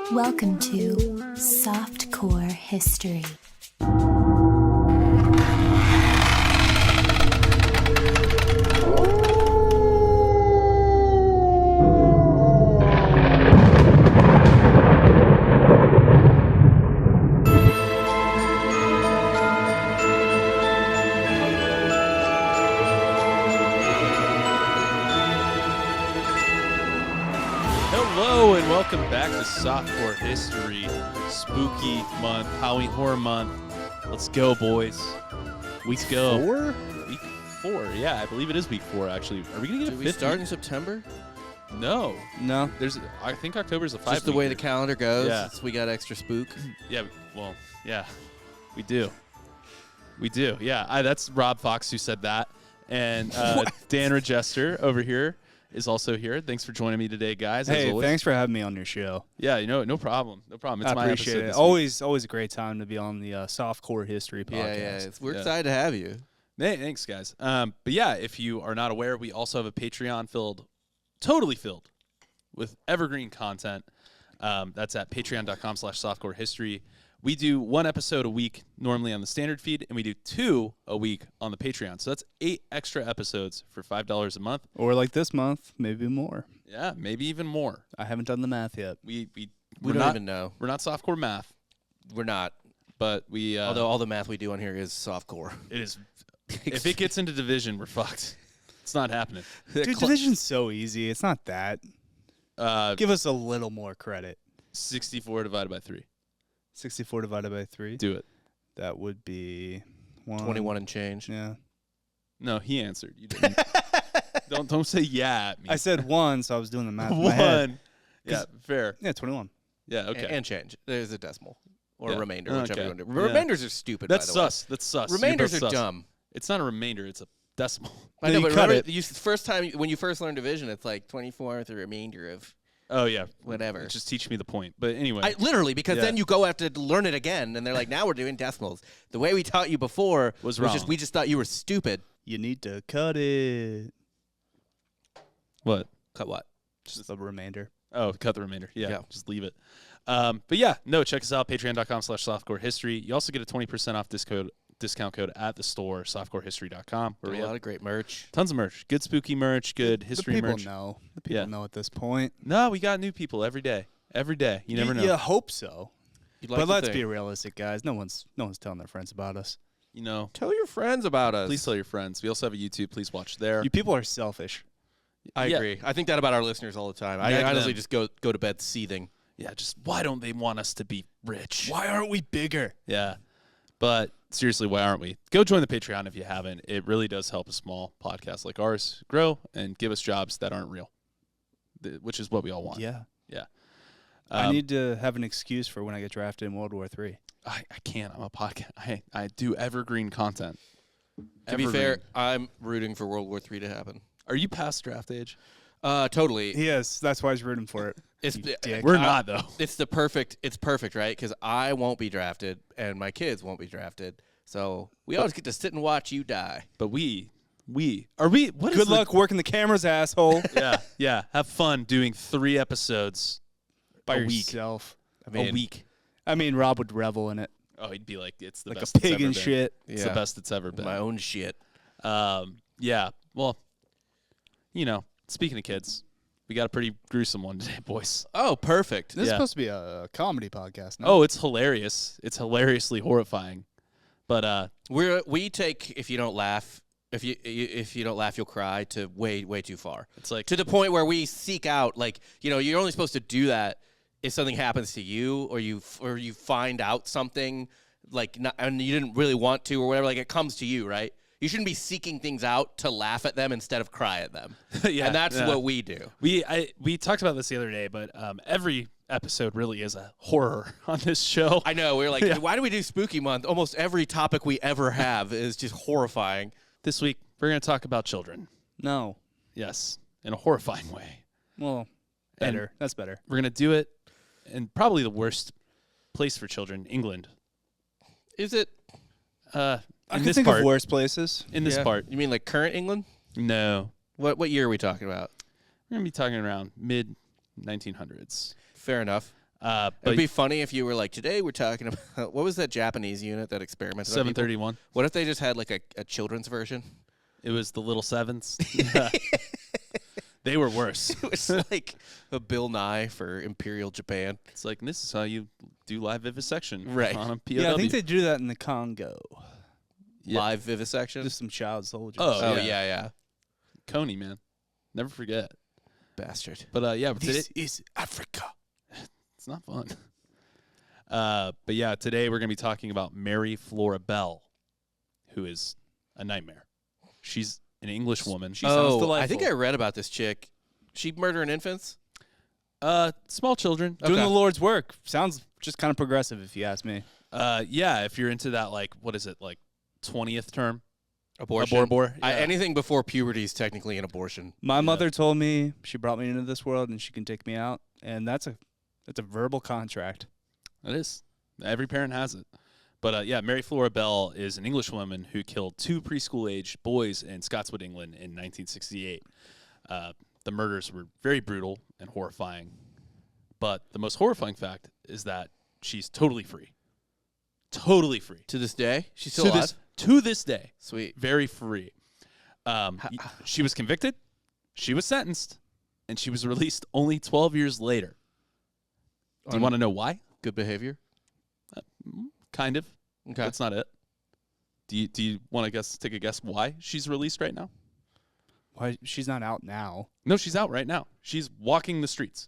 Welcome to Softcore History. Hello and welcome back to Softcore History, Spooky Month, Halloween Horror Month. Let's go, boys. Week 4? Week 4, yeah, I believe it is week 4, actually. Are we going to get a fifth? Did we start in September? No. No. I think October's a 5 Just the way the calendar goes. Yeah. We got extra spook. Yeah, well, yeah, we do. We do, yeah. That's Rob Fox who said that. And Dan Regester over here is also here. Thanks for joining me today, guys. Hey, thanks for having me on your show. Yeah, no problem. No problem. It's my appreciate episode it. this week. Always a great time to be on the Softcore History podcast. Yeah. We're excited to have you. Hey, thanks, guys. But yeah, if you are not aware, we also have a Patreon totally filled with evergreen content. That's at patreon.com/softcorehistory. We do 1 episode a week normally on the standard feed, and we do 2 a week on the Patreon. So that's 8 extra episodes for $5 a month. Or like this month, maybe more. Yeah, maybe even more. I haven't done the math yet. We don't don't even know. We're not softcore math, We're not. but we. Although all the math we do on here is softcore. it is. If it gets into division, we're fucked. It's not happening. Dude, division's so easy. It's not that. Give us a little more credit. 64 divided by 3. 64 divided by 3. Do it. That would be 21 and change. Yeah. No, he answered. You didn't. don't say yeah at me. I said 1, so I was doing the math in my head. 1. Yeah, fair. Yeah, 21. Yeah, okay. And change. There's a decimal. Or Yeah. a remainder, Okay. whichever you want to do. Yeah. Remainders are stupid, That's by the way. sus. That's sus. Remainders You're are both sus. dumb. It's not a remainder. It's a decimal. I No, know, you but cut remember, it. first time when you first learn division, it's like 24 with a remainder of Oh, yeah. whatever. Just teach me the point. But anyway. Literally, because Yeah. then you go have to learn it again, and they're like, now we're doing decimals. The way we taught you before Was wrong. we just thought you were stupid. You need to cut it. What? Cut what? Just the remainder. Oh, cut the remainder. Yeah, Yeah. just leave it. But yeah, no, check us out, patreon.com/softcorehistory. You also get a 20% off discount code at the store, softcorehistory.com. Where we A have lot of great merch. tons of merch. Good spooky merch, good history the people merch. know. The people know at this point. No, we got new people every day. Every day. You never know. You hope so. You'd like But to let's think. be realistic, guys. No one's telling their friends about us. You know, Tell your friends about us. please tell your friends. We also have a YouTube. Please watch there. You people are selfish. I Yeah. agree. I think that about our listeners all the time. I Yeah, honestly them. just go to bed seething. Yeah, just why don't they want us to be rich? Why aren't we bigger? Yeah. But seriously, why aren't we? Go join the Patreon if you haven't. It really does help a small podcast like ours grow and give us jobs that aren't real, which is what we all want. Yeah. Yeah. I need to have an excuse for when I get drafted in World War III. I can't. I'm a podcast. I do evergreen content. To be fair, I'm rooting for World War III to happen. Are you past draft age? Totally. Yes, that's why I was rooting for it. It's You dick. We're not, though. It's perfect, right? Because I won't be drafted and my kids won't be drafted. So we always get to sit and watch you die. But what is Good luck working the cameras, asshole. Yeah. Have fun doing 3 episodes By a week. yourself. A week. I mean, Rob would revel in it. Oh, he'd be like, it's the Like best a pig it's ever and been. shit. It's the best it's ever been. My own shit. Yeah. Well, speaking of kids, we got a pretty gruesome one today, boys. Oh, perfect. This is Yeah. supposed to be a comedy podcast. No? Oh, it's hilarious. It's hilariously horrifying. But We take if you don't laugh, if you don't laugh, you'll cry to way too far. it's like To the point where we seek out, like, you're only supposed to do that if something happens to you or you find out something like and you didn't really want to or whatever. Like, it comes to you, right? You shouldn't be seeking things out to laugh at them instead of cry at them. Yeah, and that's yeah. what we do. We talked about this the other day, but every episode really is a horror on this show. I know. We're like, Yeah. why do we do Spooky Month? Almost every topic we ever have is just horrifying. This week we're going to talk about children. No. Yes, in a horrifying way. Well, better. That's better. We're going to do it in probably the worst place for children, England. Is it? I In can this think part. of worse places. In this Yeah. part. You mean like current England? No. What year are we talking about? We're gonna be talking around mid 1900s. Fair enough. But It'd be funny if you were like, today we're talking about, what was that Japanese unit that experimented on people? 731. What if they just had like a children's version? It was the Little Sevens. They were worse. It was like a Bill Nye for Imperial Japan. It's like, this is how you do live vivisection Right. on a POW. Yeah, I think they do that in the Congo. Yeah. Live vivisection. Just some child soldiers. Oh, yeah, yeah. yeah. Coney, man. Never forget. Bastard. But yeah, This is Africa. it's not fun. But yeah, today we're going to be talking about Mary Flora Bell, who is a nightmare. She's an English woman. She sounds delightful. I think I read about this chick. She murdering infants? Small children. Doing Okay. the Lord's work. Sounds just kind of progressive, if you ask me. Yeah, if you're into that, like, what is it, like 20th term? Abortion. Abor. Yeah. Anything before puberty is technically an abortion. My mother told me she brought me into this world and she can take me out, and that's a verbal contract. It is. Every parent has it. But yeah, Mary Flora Bell is an English woman who killed 2 preschool-age boys in Scotswood, England in 1968. The murders were very brutal and horrifying. But the most horrifying fact is that she's totally free. Totally free. To this day? She's still alive? To this day. Sweet. Very free. She was convicted, she was sentenced, and she was released only 12 years later. Do you want to know why? Good behavior? Kind of. Okay. That's not it. Do you want to take a guess why she's released right now? Why she's not out now? No, she's out right now. She's walking the streets.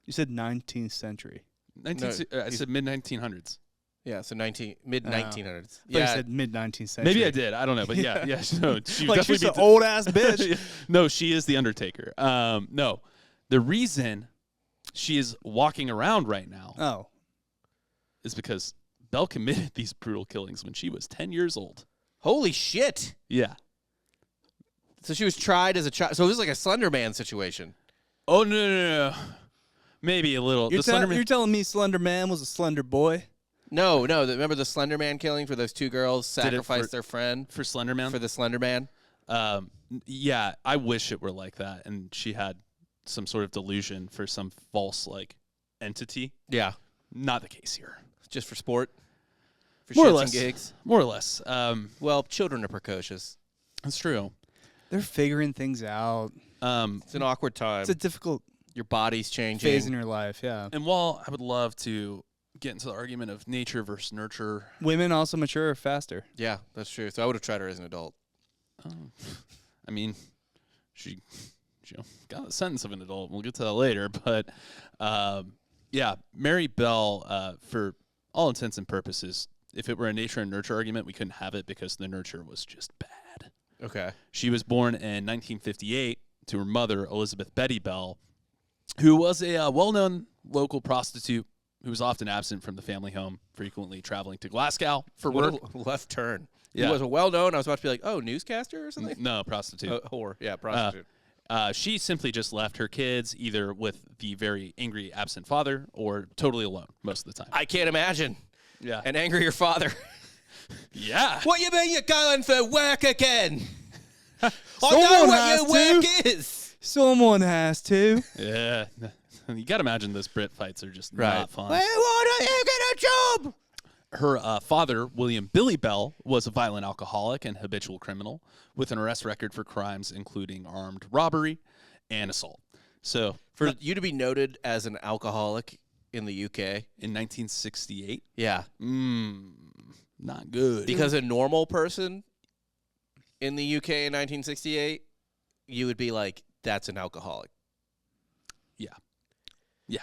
You said 19th century. I said mid 1900s. Yeah, so mid-1900s. You said mid 19th century. Maybe I did. I don't know, but yeah. No, she Like definitely she's an beat old ass bitch. No, she is the Undertaker. No, the reason she is walking around right now Oh, is because Bell committed these brutal killings when she was 10 years old. Holy shit. Yeah. So she was tried as a child. So it was like a Slender Man situation. Oh no. Maybe a little. you're, The Slender Man- you're telling me Slender Man was a slender boy? No. Remember the Slender Man killing where those 2 girls Did it sacrificed their friend for Slender Man. for the Slender Man? Yeah, I wish it were like that, and she had some sort of delusion for some false like entity. Yeah. Not the case here. Just for sport? For More or shits less. and gigs? More or less. Well, children are precocious. That's true. They're figuring things out. It's an awkward time. It's a difficult Your body's changing. phase in your life, yeah. And while I would love to get into the argument of nature versus nurture, Women also mature faster. Yeah, that's true. So I would have tried her as an adult. I mean, she got the sentence of an adult. We'll get to that later, but yeah, Mary Bell, for all intents and purposes, if it were a nature and nurture argument, we couldn't have it because the nurture was just bad. Okay. She was born in 1958 to her mother, Elizabeth Betty Bell, who was a well-known local prostitute who was often absent from the family home, frequently traveling to Glasgow for work. What a left turn. Yeah. He was a well-known. I was about to be like, oh, newscaster or something? No, prostitute. Whore. Yeah, prostitute. She simply just left her kids either with the very angry absent father or totally alone most of the time. I can't imagine. Yeah. An angrier father. Yeah. What you mean you're going for work again? I Someone know what has your work to. is. Someone has to. Yeah. You got to imagine those Brit fights are just not fun. Why don't you get a job? Her father, William Billy Bell, was a violent alcoholic and habitual criminal with an arrest record for crimes including armed robbery and assault. So, For you to be noted as an alcoholic in the UK. in 1968, Yeah. not good. Because a normal person in the UK in 1968, you would be like, that's an alcoholic. Yeah.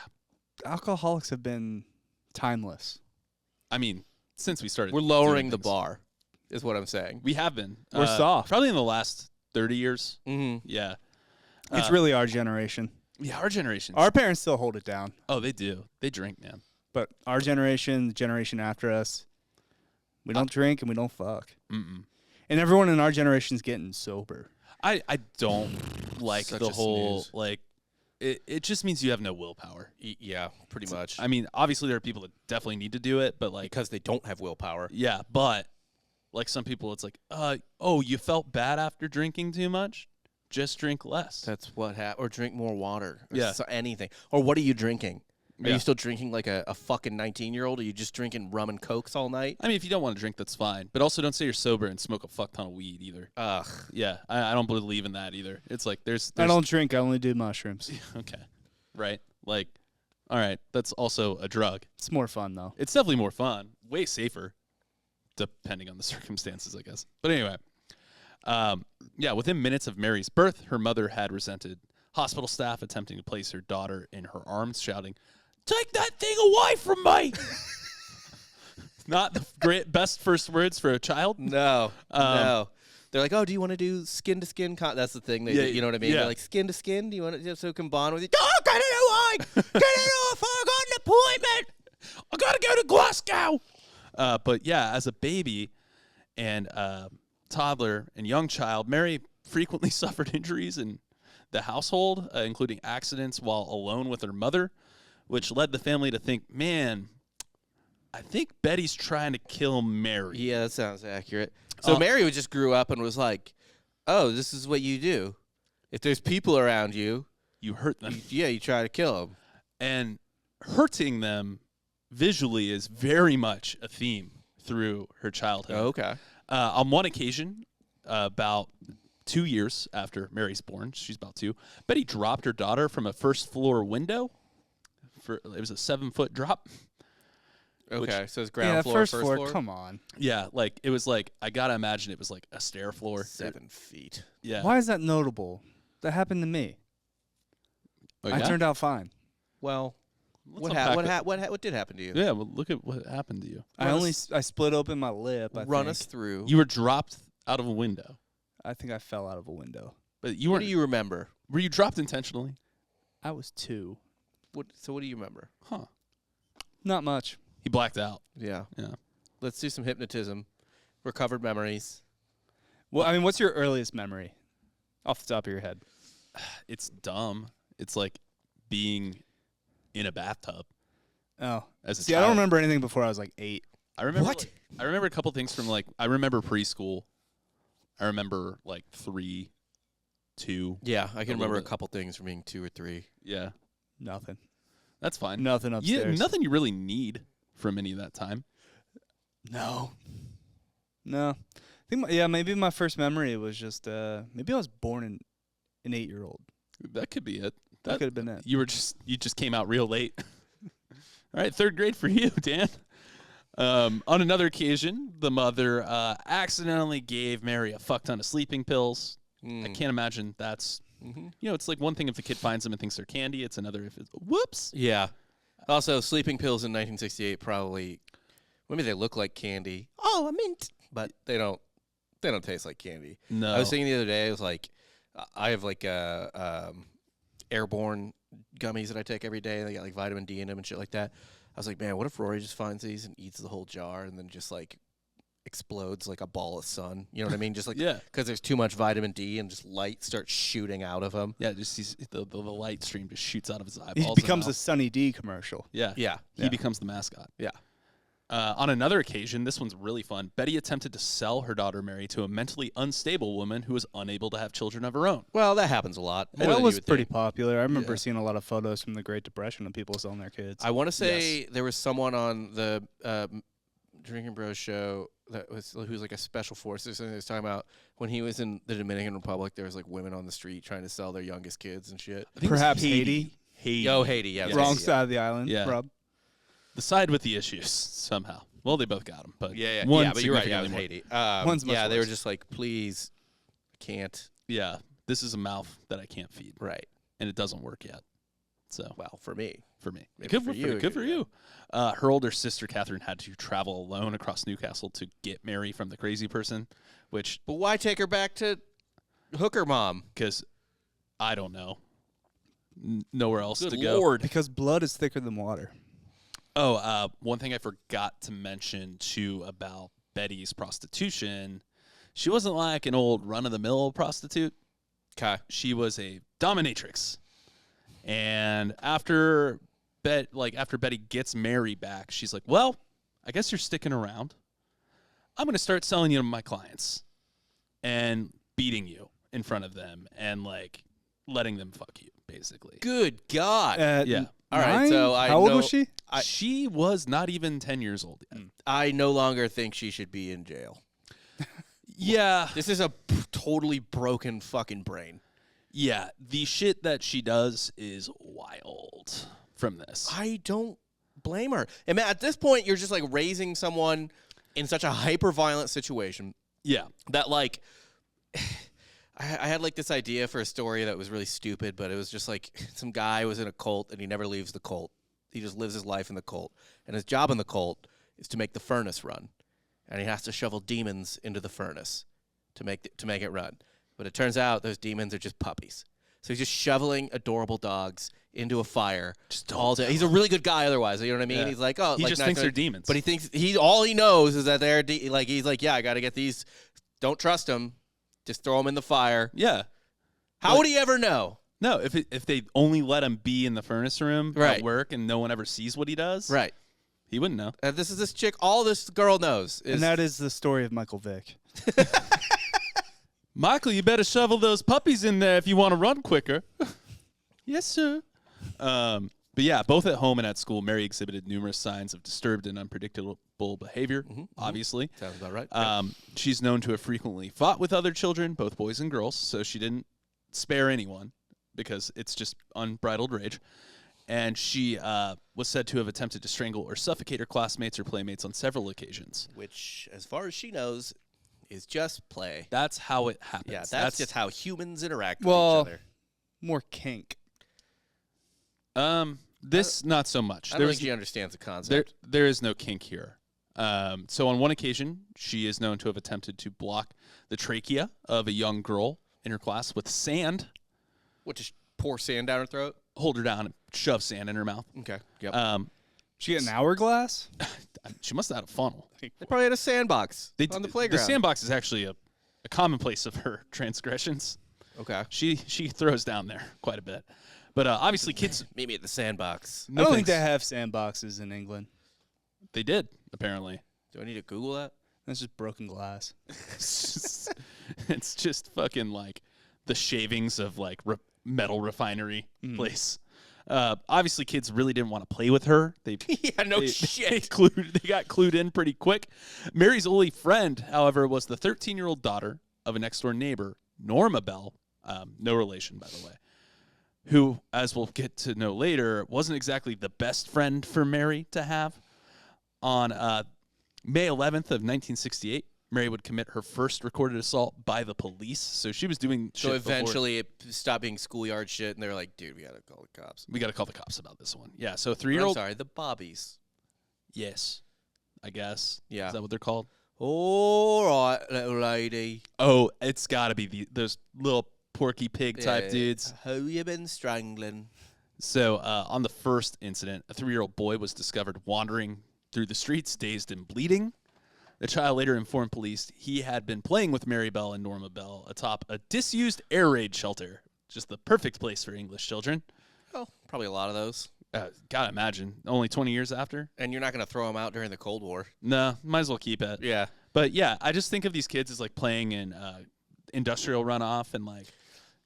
Alcoholics have been timeless. I mean, since we started, We're lowering doing the things. bar, is what I'm saying. We have been. We're soft. Probably in the last 30 years. Mm-hmm. Yeah. It's really our generation. Yeah, our generation. Our parents still hold it down. Oh, they do. They drink, man. But our generation, the generation after us, we don't drink and we don't fuck. Mm-mm. And everyone in our generation's getting sober. I don't like Such the a whole, snooze. like, it just means you have no willpower. Yeah, pretty much. I mean, obviously there are people that definitely need to do it, but like, Because they don't have willpower. yeah, but like some people, it's like, oh, you felt bad after drinking too much? just drink less. That's what or drink more water. Or Yeah. anything. Or what are you drinking? Are Yeah. you still drinking like a fucking 19-year-old? Are you just drinking rum and cokes all night? I mean, if you don't want to drink, that's fine. But also don't say you're sober and smoke a fuck ton of weed either. Ugh. Yeah, I don't believe in that either. It's like there's I don't drink. I only do mushrooms. okay, right? Like, all right, that's also a drug. It's more fun though. It's definitely more fun, way safer, depending on the circumstances, I guess. But anyway, yeah, within minutes of Mary's birth, her mother had resented hospital staff attempting to place her daughter in her arms, shouting, "Take that thing away from me!" Not the best first words for a child. No. No. They're like, oh, do you want to do skin-to-skin? That's the thing. You know what I mean? yeah. They're like, skin-to-skin? Do you want to so it can bond with you? Oh, get it away! Get it off! I got an appointment! I gotta go to Glasgow. But yeah, as a baby and toddler and young child, Mary frequently suffered injuries in the household, including accidents while alone with her mother, which led the family to think, man, I think Betty's trying to kill Mary. Yeah, that sounds accurate. So Mary just grew up and was like, oh, this is what you do. If there's people around you, You hurt them. you try to kill them. And hurting them visually is very much a theme through her childhood. Oh, okay. On one occasion, about 2 years after Mary's born, she's about 2, Betty dropped her daughter from a first-floor window. It was a 7-foot drop. Okay, so it's ground Yeah, floor, first floor. floor? Come on. Yeah, like it was like I gotta imagine it was like a stair floor. 7 feet. Yeah. Why is that notable? That happened to me. Oh, I yeah? turned out fine. Well, Let's unpack it. what did happen to you? Yeah, well, look at what happened to you. I split open my lip. Run us through. You were dropped out of a window, I think I fell out of a window. but you What weren't. do you remember? Were you dropped intentionally? I was 2. So what do you remember? Huh. Not much. He blacked out. Yeah. Yeah. Let's do some hypnotism. Recovered memories. Well, I mean, what's your earliest memory off the top of your head? It's dumb. It's like being in a bathtub Oh, as a see, child. I don't remember anything before I was like 8. I remember What? I remember a couple things from like I remember preschool. I remember like 3, 2. Yeah, I can little remember a bit. couple things from being 2 or 3. Yeah, Nothing. that's fine. Nothing upstairs. Nothing you really need from any of that time. No. I think maybe my first memory was just maybe I was born in an 8-year-old. That could be it. That could have been it. You just came out real late. All right, 3rd grade for you, Dan. On another occasion, the mother accidentally gave Mary a fuck ton of sleeping pills. I can't imagine that's it's like one thing if the kid finds them and thinks they're candy. It's another if it's whoops. Yeah. Also, sleeping pills in 1968 probably maybe they look like candy. Oh, a mint, but they don't taste like candy. No, I was thinking the other day, I was like, I have like airborne gummies that I take every day. They got like vitamin D in them and shit like that. I was like, man, what if Rory just finds these and eats the whole jar and then just like explodes like a ball of sun? You know what I mean? Just like yeah. because there's too much vitamin D and just light starts shooting out of him. Yeah, just the light stream just shoots out of his eyeballs. He and becomes a mouth. Sunny D commercial. Yeah. Yeah. He becomes the mascot. Yeah. On another occasion, this one's really fun. Betty attempted to sell her daughter Mary to a mentally unstable woman who was unable to have children of her own. Well, that happens a lot. More That than you was would pretty think. popular. I remember Yeah. seeing a lot of photos from the Great Depression of people selling their kids. I want to say there was someone on the Drinking Bros show who was like a special forces or something that was talking about when he was in the Dominican Republic, there was like women on the street trying to sell their youngest kids and shit. I think it was Perhaps Haiti. Haiti. Oh, Haiti, yeah. Yes. Wrong Haiti, side of the island. Yeah. Rob. The side with the issues somehow. Well, they both got them, but Yeah, one but you're right. Yeah, it was significantly Haiti. One's much yeah, they were worse. just like, please, can't. more. Yeah, this is a mouth that I can't feed, Right. and it doesn't work yet. So Well, for me. for me, Maybe good for you, Good for yeah. you. Her older sister Catherine had to travel alone across Newcastle to get Mary from the crazy person, which But why take her back to hooker mom? because I don't know, nowhere else Good to go. Lord. Because blood is thicker than water. Oh, one thing I forgot to mention too about Betty's prostitution, she wasn't like an old run-of-the-mill prostitute. Okay. She was a dominatrix, and after Betty gets Mary back, she's like, "Well, I guess you're sticking around. I'm going to start selling you to my clients and beating you in front of them and like letting them fuck you, basically. Good God. Yeah. All right, so How old was she? She was not even 10 years old yet. I no longer think she should be in jail. Yeah. This is a totally broken fucking brain. Yeah. The shit that she does is wild from this. I don't blame her. And man, at this point, you're just like raising someone in such a hyper-violent situation Yeah. that like I had like this idea for a story that was really stupid, but it was just like some guy was in a cult and he never leaves the cult. He just lives his life in the cult. And his job in the cult is to make the furnace run. And he has to shovel demons into the furnace to make it run. But it turns out those demons are just puppies. So he's just shoveling adorable dogs into a fire just all day. He's a really good guy otherwise, you know what I mean? Yeah. He's like, oh, He like just not thinks gonna- they're demons. But he thinks all he knows is that they're like he's like, yeah, I got to get these. Don't trust them. Just throw them in the fire. Yeah. How would he ever know? No, if they only let him be in the furnace room Right. at work and no one ever sees what he does, Right. he wouldn't know. This is this chick. All this girl knows is And that is the story of Michael Vick. Michael, you better shovel those puppies in there if you want to run quicker. Yes, sir. But yeah, both at home and at school, Mary exhibited numerous signs of disturbed and unpredictable behavior, obviously. sounds about right. She's known to have frequently fought with other children, both boys and girls, so she didn't spare anyone because it's just unbridled rage. And she was said to have attempted to strangle or suffocate her classmates or playmates on several occasions. Which, as far as she knows, is just play. That's how it happens. Yeah, that's just how humans interact with Well, each other. More kink. This not so much. I don't think she understands the concept. There is no kink here. So on one occasion, she is known to have attempted to block the trachea of a young girl in her class with sand, What, just pour sand down her throat? hold her down and shove sand in her mouth. Okay. Yep. She got an hourglass? She must have had a funnel. They probably had a sandbox on the playground. The sandbox is actually a commonplace of her transgressions. Okay. She throws down there quite a bit. But obviously kids... Meet me at the sandbox. No I don't think thanks. they have sandboxes in England. They did, apparently. Do I need to Google that? That's just broken glass. It's just fucking like the shavings of like metal refinery place. Obviously, kids really didn't want to play with her. Yeah, no shit. They got clued in pretty quick. Mary's only friend, however, was the 13-year-old daughter of a next-door neighbor, Norma Bell, no relation, by the way, who, as we'll get to know later, wasn't exactly the best friend for Mary to have. On May 11th of 1968, Mary would commit her first recorded assault by the police. So she was doing shit So before. eventually it stopped being schoolyard shit, and they were like, dude, we got to call the cops. We got to call the cops about this one. Yeah, so I'm 3-year-old. sorry, the Bobbies. Yes, I guess. Yeah. Is that what they're called? All right, little lady. Oh, it's got to be those little Porky Pig type dudes. Who you been strangling? So on the first incident, a 3-year-old boy was discovered wandering through the streets, dazed and bleeding. The child later informed police he had been playing with Mary Bell and Norma Bell atop a disused air raid shelter. Just the perfect place for English children. Oh, probably a lot of those. Gotta imagine. Only 20 years after? And you're not going to throw them out during the Cold War. No, might as well keep it. Yeah. But yeah, I just think of these kids as like playing in industrial runoff and like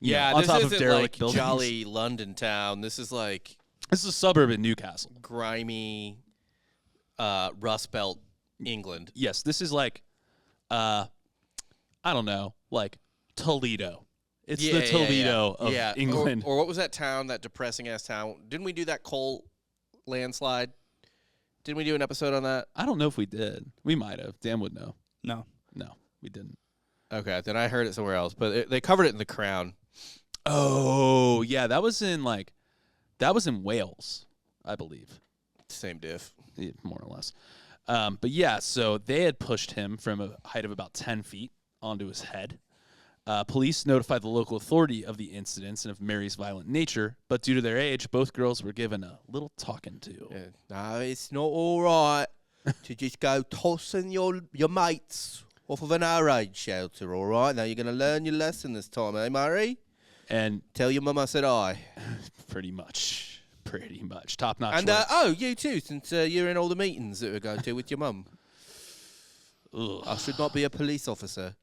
you know, on this top of isn't derelict like buildings. jolly London town. This is like This is a suburb in Newcastle. grimy Rust Belt England. Yes, this is like, I don't know, like Toledo. It's the Toledo of England. Or what was that town, that depressing ass town? Didn't we do that coal landslide? Didn't we do an episode on that? I don't know if we did. We might have. Dan would know. No. No, we didn't. Okay, then I heard it somewhere else. But they covered it in The Crown. Oh, yeah, that was in Wales, I believe. Same diff. Yeah, more or less. But yeah, so they had pushed him from a height of about 10 feet onto his head. Police notified the local authority of the incidents and of Mary's violent nature, but due to their age, both girls were given a little talking to. Yeah. No, it's not all right to just go tossing your mates off of an air raid shelter, all right? Now you're going to learn your lesson this time, eh, Murray? And Tell your mum I said aye. pretty much. Top-notch And, work. you too, since you're in all the meetings that we're going to with your mum. Ugh. I should not be a police officer.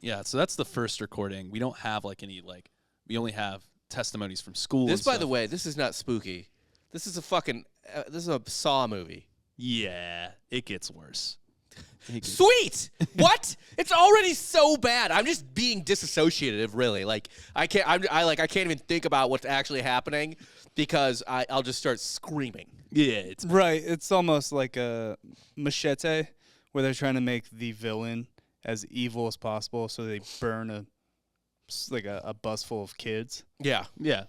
Yeah, so that's the first recording. We don't have like any like we only have testimonies from school. This, and by stuff. the way, this is not spooky. This is a fucking this is a Saw movie. Yeah, it gets worse. Sweet. What? It's already so bad. I'm just being disassociative, really. Like I can't. I can't even think about what's actually happening because I'll just start screaming. Yeah, it's Right. It's almost like a Machete, where they're trying to make the villain as evil as possible, so they burn a bus full of kids. Yeah. yeah.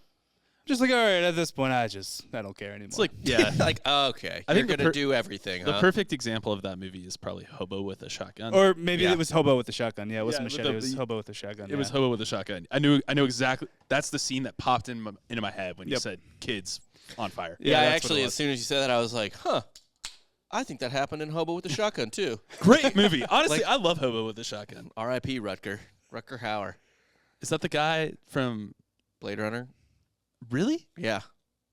Just like, all right, at this point, I don't care anymore. It's like yeah. Like okay, I you're think gonna do everything. The huh? perfect example of that movie is probably Hobo with a Shotgun. or maybe Yeah. it was Hobo with the Shotgun. Yeah, it wasn't Yeah, Machete. the- It was Hobo with the Shotgun. It was Hobo with a Shotgun. I know exactly. That's the scene that popped into my head when you Yep. said kids on fire. Yeah, that's what actually, it as was. soon as you said that, I was like, huh. I think that happened in Hobo with the Shotgun too. Great movie. Honestly, I love Hobo with a Shotgun. R.I.P. Rutger Hauer, Is that the guy from? Blade Runner. Really? Yeah,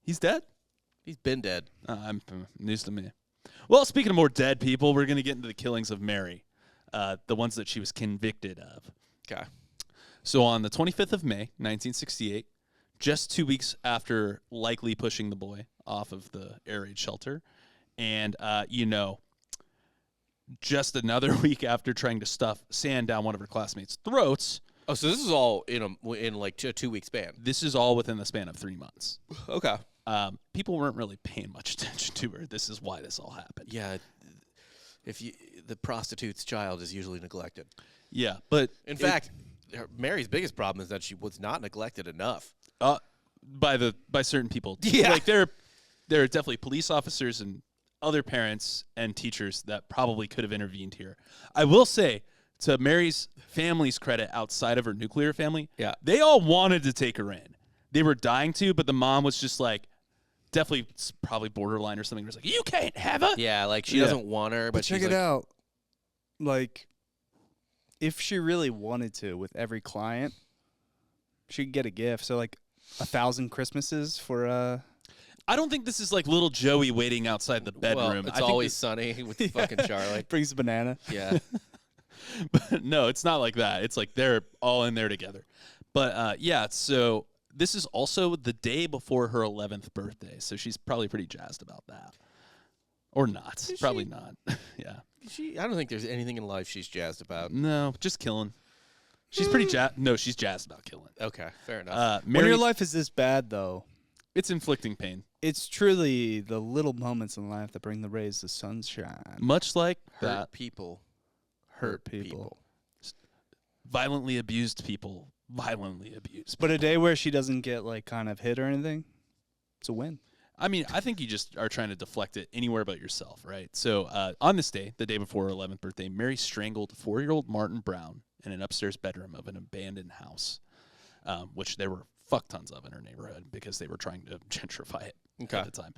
He's dead? he's been dead. I'm news to me. Well, speaking of more dead people, we're going to get into the killings of Mary, the ones that she was convicted of. Okay. So on the 25th of May, 1968, just 2 weeks after likely pushing the boy off of the air raid shelter, and, just another week after trying to stuff sand down one of her classmates' throats, Oh, so this is all in like a 2 week span. this is all within the span of 3 months. Okay. People weren't really paying much attention to her. This is why this all happened. Yeah. The prostitute's child is usually neglected. Yeah, but In fact, Mary's biggest problem is that she was not neglected enough. by certain people. Yeah. Like there are definitely police officers and other parents and teachers that probably could have intervened here. I will say, to Mary's family's credit, outside of her nuclear family, Yeah. they all wanted to take her in. They were dying to, but the mom was just like, definitely probably borderline or something. It was like, you can't have her. Yeah, like she Yeah. doesn't want her, but check she's it like, out. Like, if she really wanted to, with every client, she could get a gift. So, like, 1,000 Christmases for I don't think this is like little Joey waiting outside the bedroom. Well, it's I think always sunny with fucking Charlie. brings a banana. Yeah. But no, it's not like that. It's like they're all in there together. But yeah, so this is also the day before her 11th birthday, so she's probably pretty jazzed about that. Or not. Is Probably she? not. Yeah. I don't think there's anything in life she's jazzed about. No, just killing. She's pretty jazzed. No, she's jazzed about killing. Okay, fair enough. When Mary, your life is this bad, though, it's inflicting pain. it's truly the little moments in life that bring the rays of sunshine. Much like Hurt that, people. Hurt people. violently abused people, violently abused. But a day where she doesn't get, like, kind of hit or anything, it's a win. I mean, I think you just are trying to deflect it anywhere but yourself, right? So on this day, the day before her 11th birthday, Mary strangled 4-year-old Martin Brown in an upstairs bedroom of an abandoned house, which there were fuck tons of in her neighborhood because they were trying to gentrify it Okay. at the time.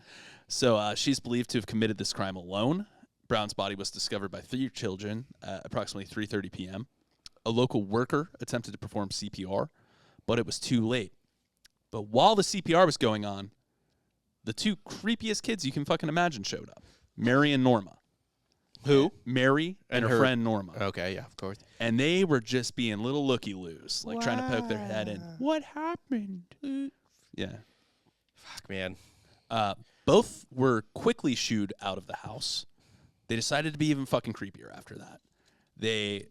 So she's believed to have committed this crime alone. Brown's body was discovered by 3 children at approximately 3:30 p.m. A local worker attempted to perform CPR, but it was too late. But while the CPR was going on, the 2 creepiest kids you can fucking imagine showed up. Mary and Norma. Who? Mary and her friend Norma. Okay, yeah, of course. And they were just being little looky-loos, like trying to poke their head in. What happened? Yeah. Fuck, man. Both were quickly shooed out of the house. They decided to be even fucking creepier after that. They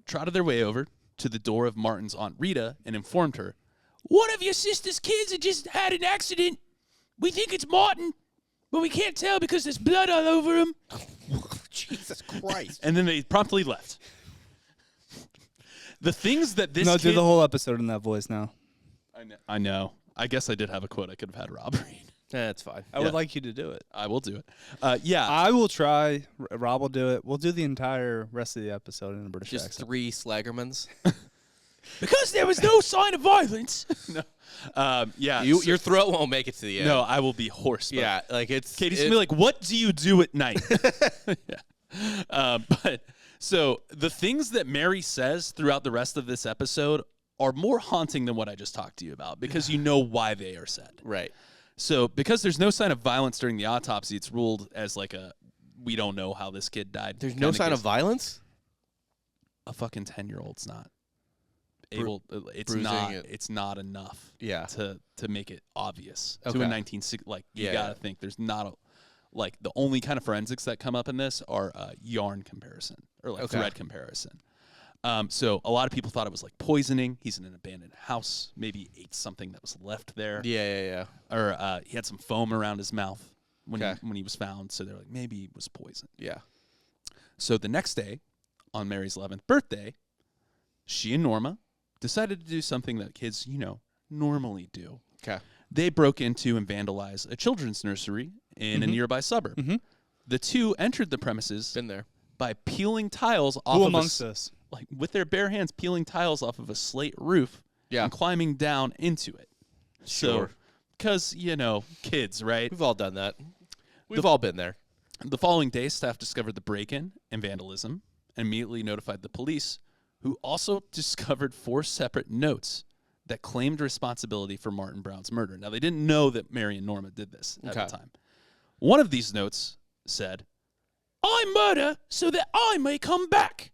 trotted their way over to the door of Martin's Aunt Rita and informed her, "One of your sister's kids had just had an accident. We think it's Martin, but we can't tell because there's blood all over him." Jesus Christ. And then they promptly left. The things that this No, kid... do the whole episode in that voice now. I know. I guess I did have a quote I could have had Rob read. That's fine. I would like you to do it. I will do it. Yeah. I will try. Rob will do it. We'll do the entire rest of the episode in a British Just accent. 3 Slagermans. Because there was no sign of violence. No. Yeah. Your throat won't make it to the end. No, I will be hoarse. but Yeah, like it's... Katie's going to be like, what do you do at night? Yeah. But so the things that Mary says throughout the rest of this episode are more haunting than what I just talked to you about because you know why they are said. Right. So because there's no sign of violence during the autopsy, it's ruled as like a, we don't know how this kid died. There's no sign of violence? a fucking 10-year-old's not able. It's bruising not. it. It's not enough. Yeah. To make it obvious Okay. to a 1960. Like you gotta think there's not a. Like the only kind of forensics that come up in this are yarn comparison or like thread comparison. So a lot of people thought it was like poisoning. He's in an abandoned house. Maybe he ate something that was left there. Yeah. Or he had some foam around his mouth when Okay. he was found. So they're like, maybe it was poison. Yeah. So the next day, on Mary's 11th birthday, she and Norma decided to do something that kids, normally do. Okay. They broke into and vandalized a children's nursery in a nearby suburb. Mm-hmm. The two entered the premises Been there. by peeling tiles off Who of amongst us? like with their bare hands, peeling tiles off of a slate roof Yeah. and climbing down into it. Sure. So, because, kids, right? We've all done that. We've all been there. The following day, staff discovered the break-in and vandalism and immediately notified the police, who also discovered 4 separate notes that claimed responsibility for Martin Brown's murder. Now, they didn't know that Mary and Norma did this at the time. One of these notes said, "I murder so that I may come back."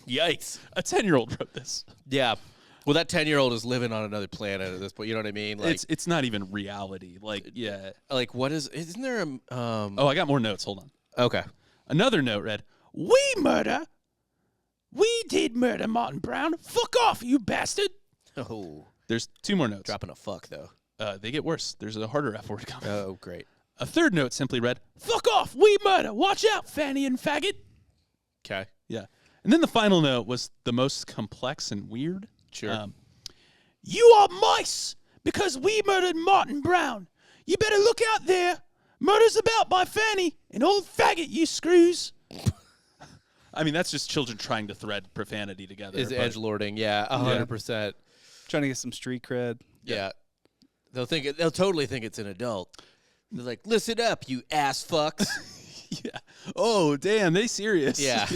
Yikes. A 10-year-old wrote this. Yeah. Well, that 10-year-old is living on another planet at this point. You know what I mean? Like, It's not even reality. Like, yeah. like what is? Isn't there a? Oh, I got more notes. Hold on. Okay. Another note read, We did murder Martin Brown. Fuck off, you bastard." Oh, There's 2 more notes. dropping a fuck though. They get worse. There's a harder F word coming. Oh, great. A third note simply read, "Fuck off, we murder. Watch out, fanny and faggot." Okay. Yeah. And then the final note was the most complex and weird. Sure. "You are mice because we murdered Martin Brown. You better look out there. Murder's about by Fanny and old faggot, you screws." I mean, that's just children trying to thread profanity together. Is but- edgelording? Yeah, 100%. Trying to get some street cred. Yeah. They'll totally think it's an adult. They're like, "Listen up, you ass fucks." Yeah. Oh, damn, they serious. Yeah.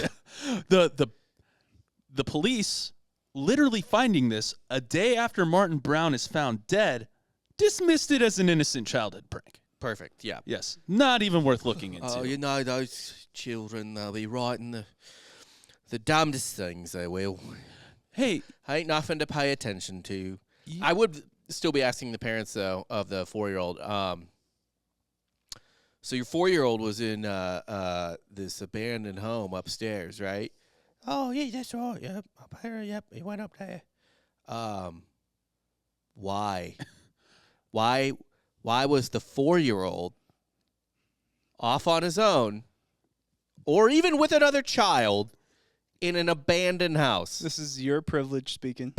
The police, literally finding this a day after Martin Brown is found dead, dismissed it as an innocent childhood prank. Perfect. Yeah. Yes. Not even worth looking into. Oh, those children, they'll be writing the dumbest things, they will. Hey, Ain't nothing to pay attention to. I would still be asking the parents, though, of the 4-year-old. So your 4-year-old was in this abandoned home upstairs, right? Oh, yeah, that's right. Yep, up here. Yep, he went up there. Why? Why was the 4-year-old off on his own, or even with another child, in an abandoned house? This is your privilege speaking.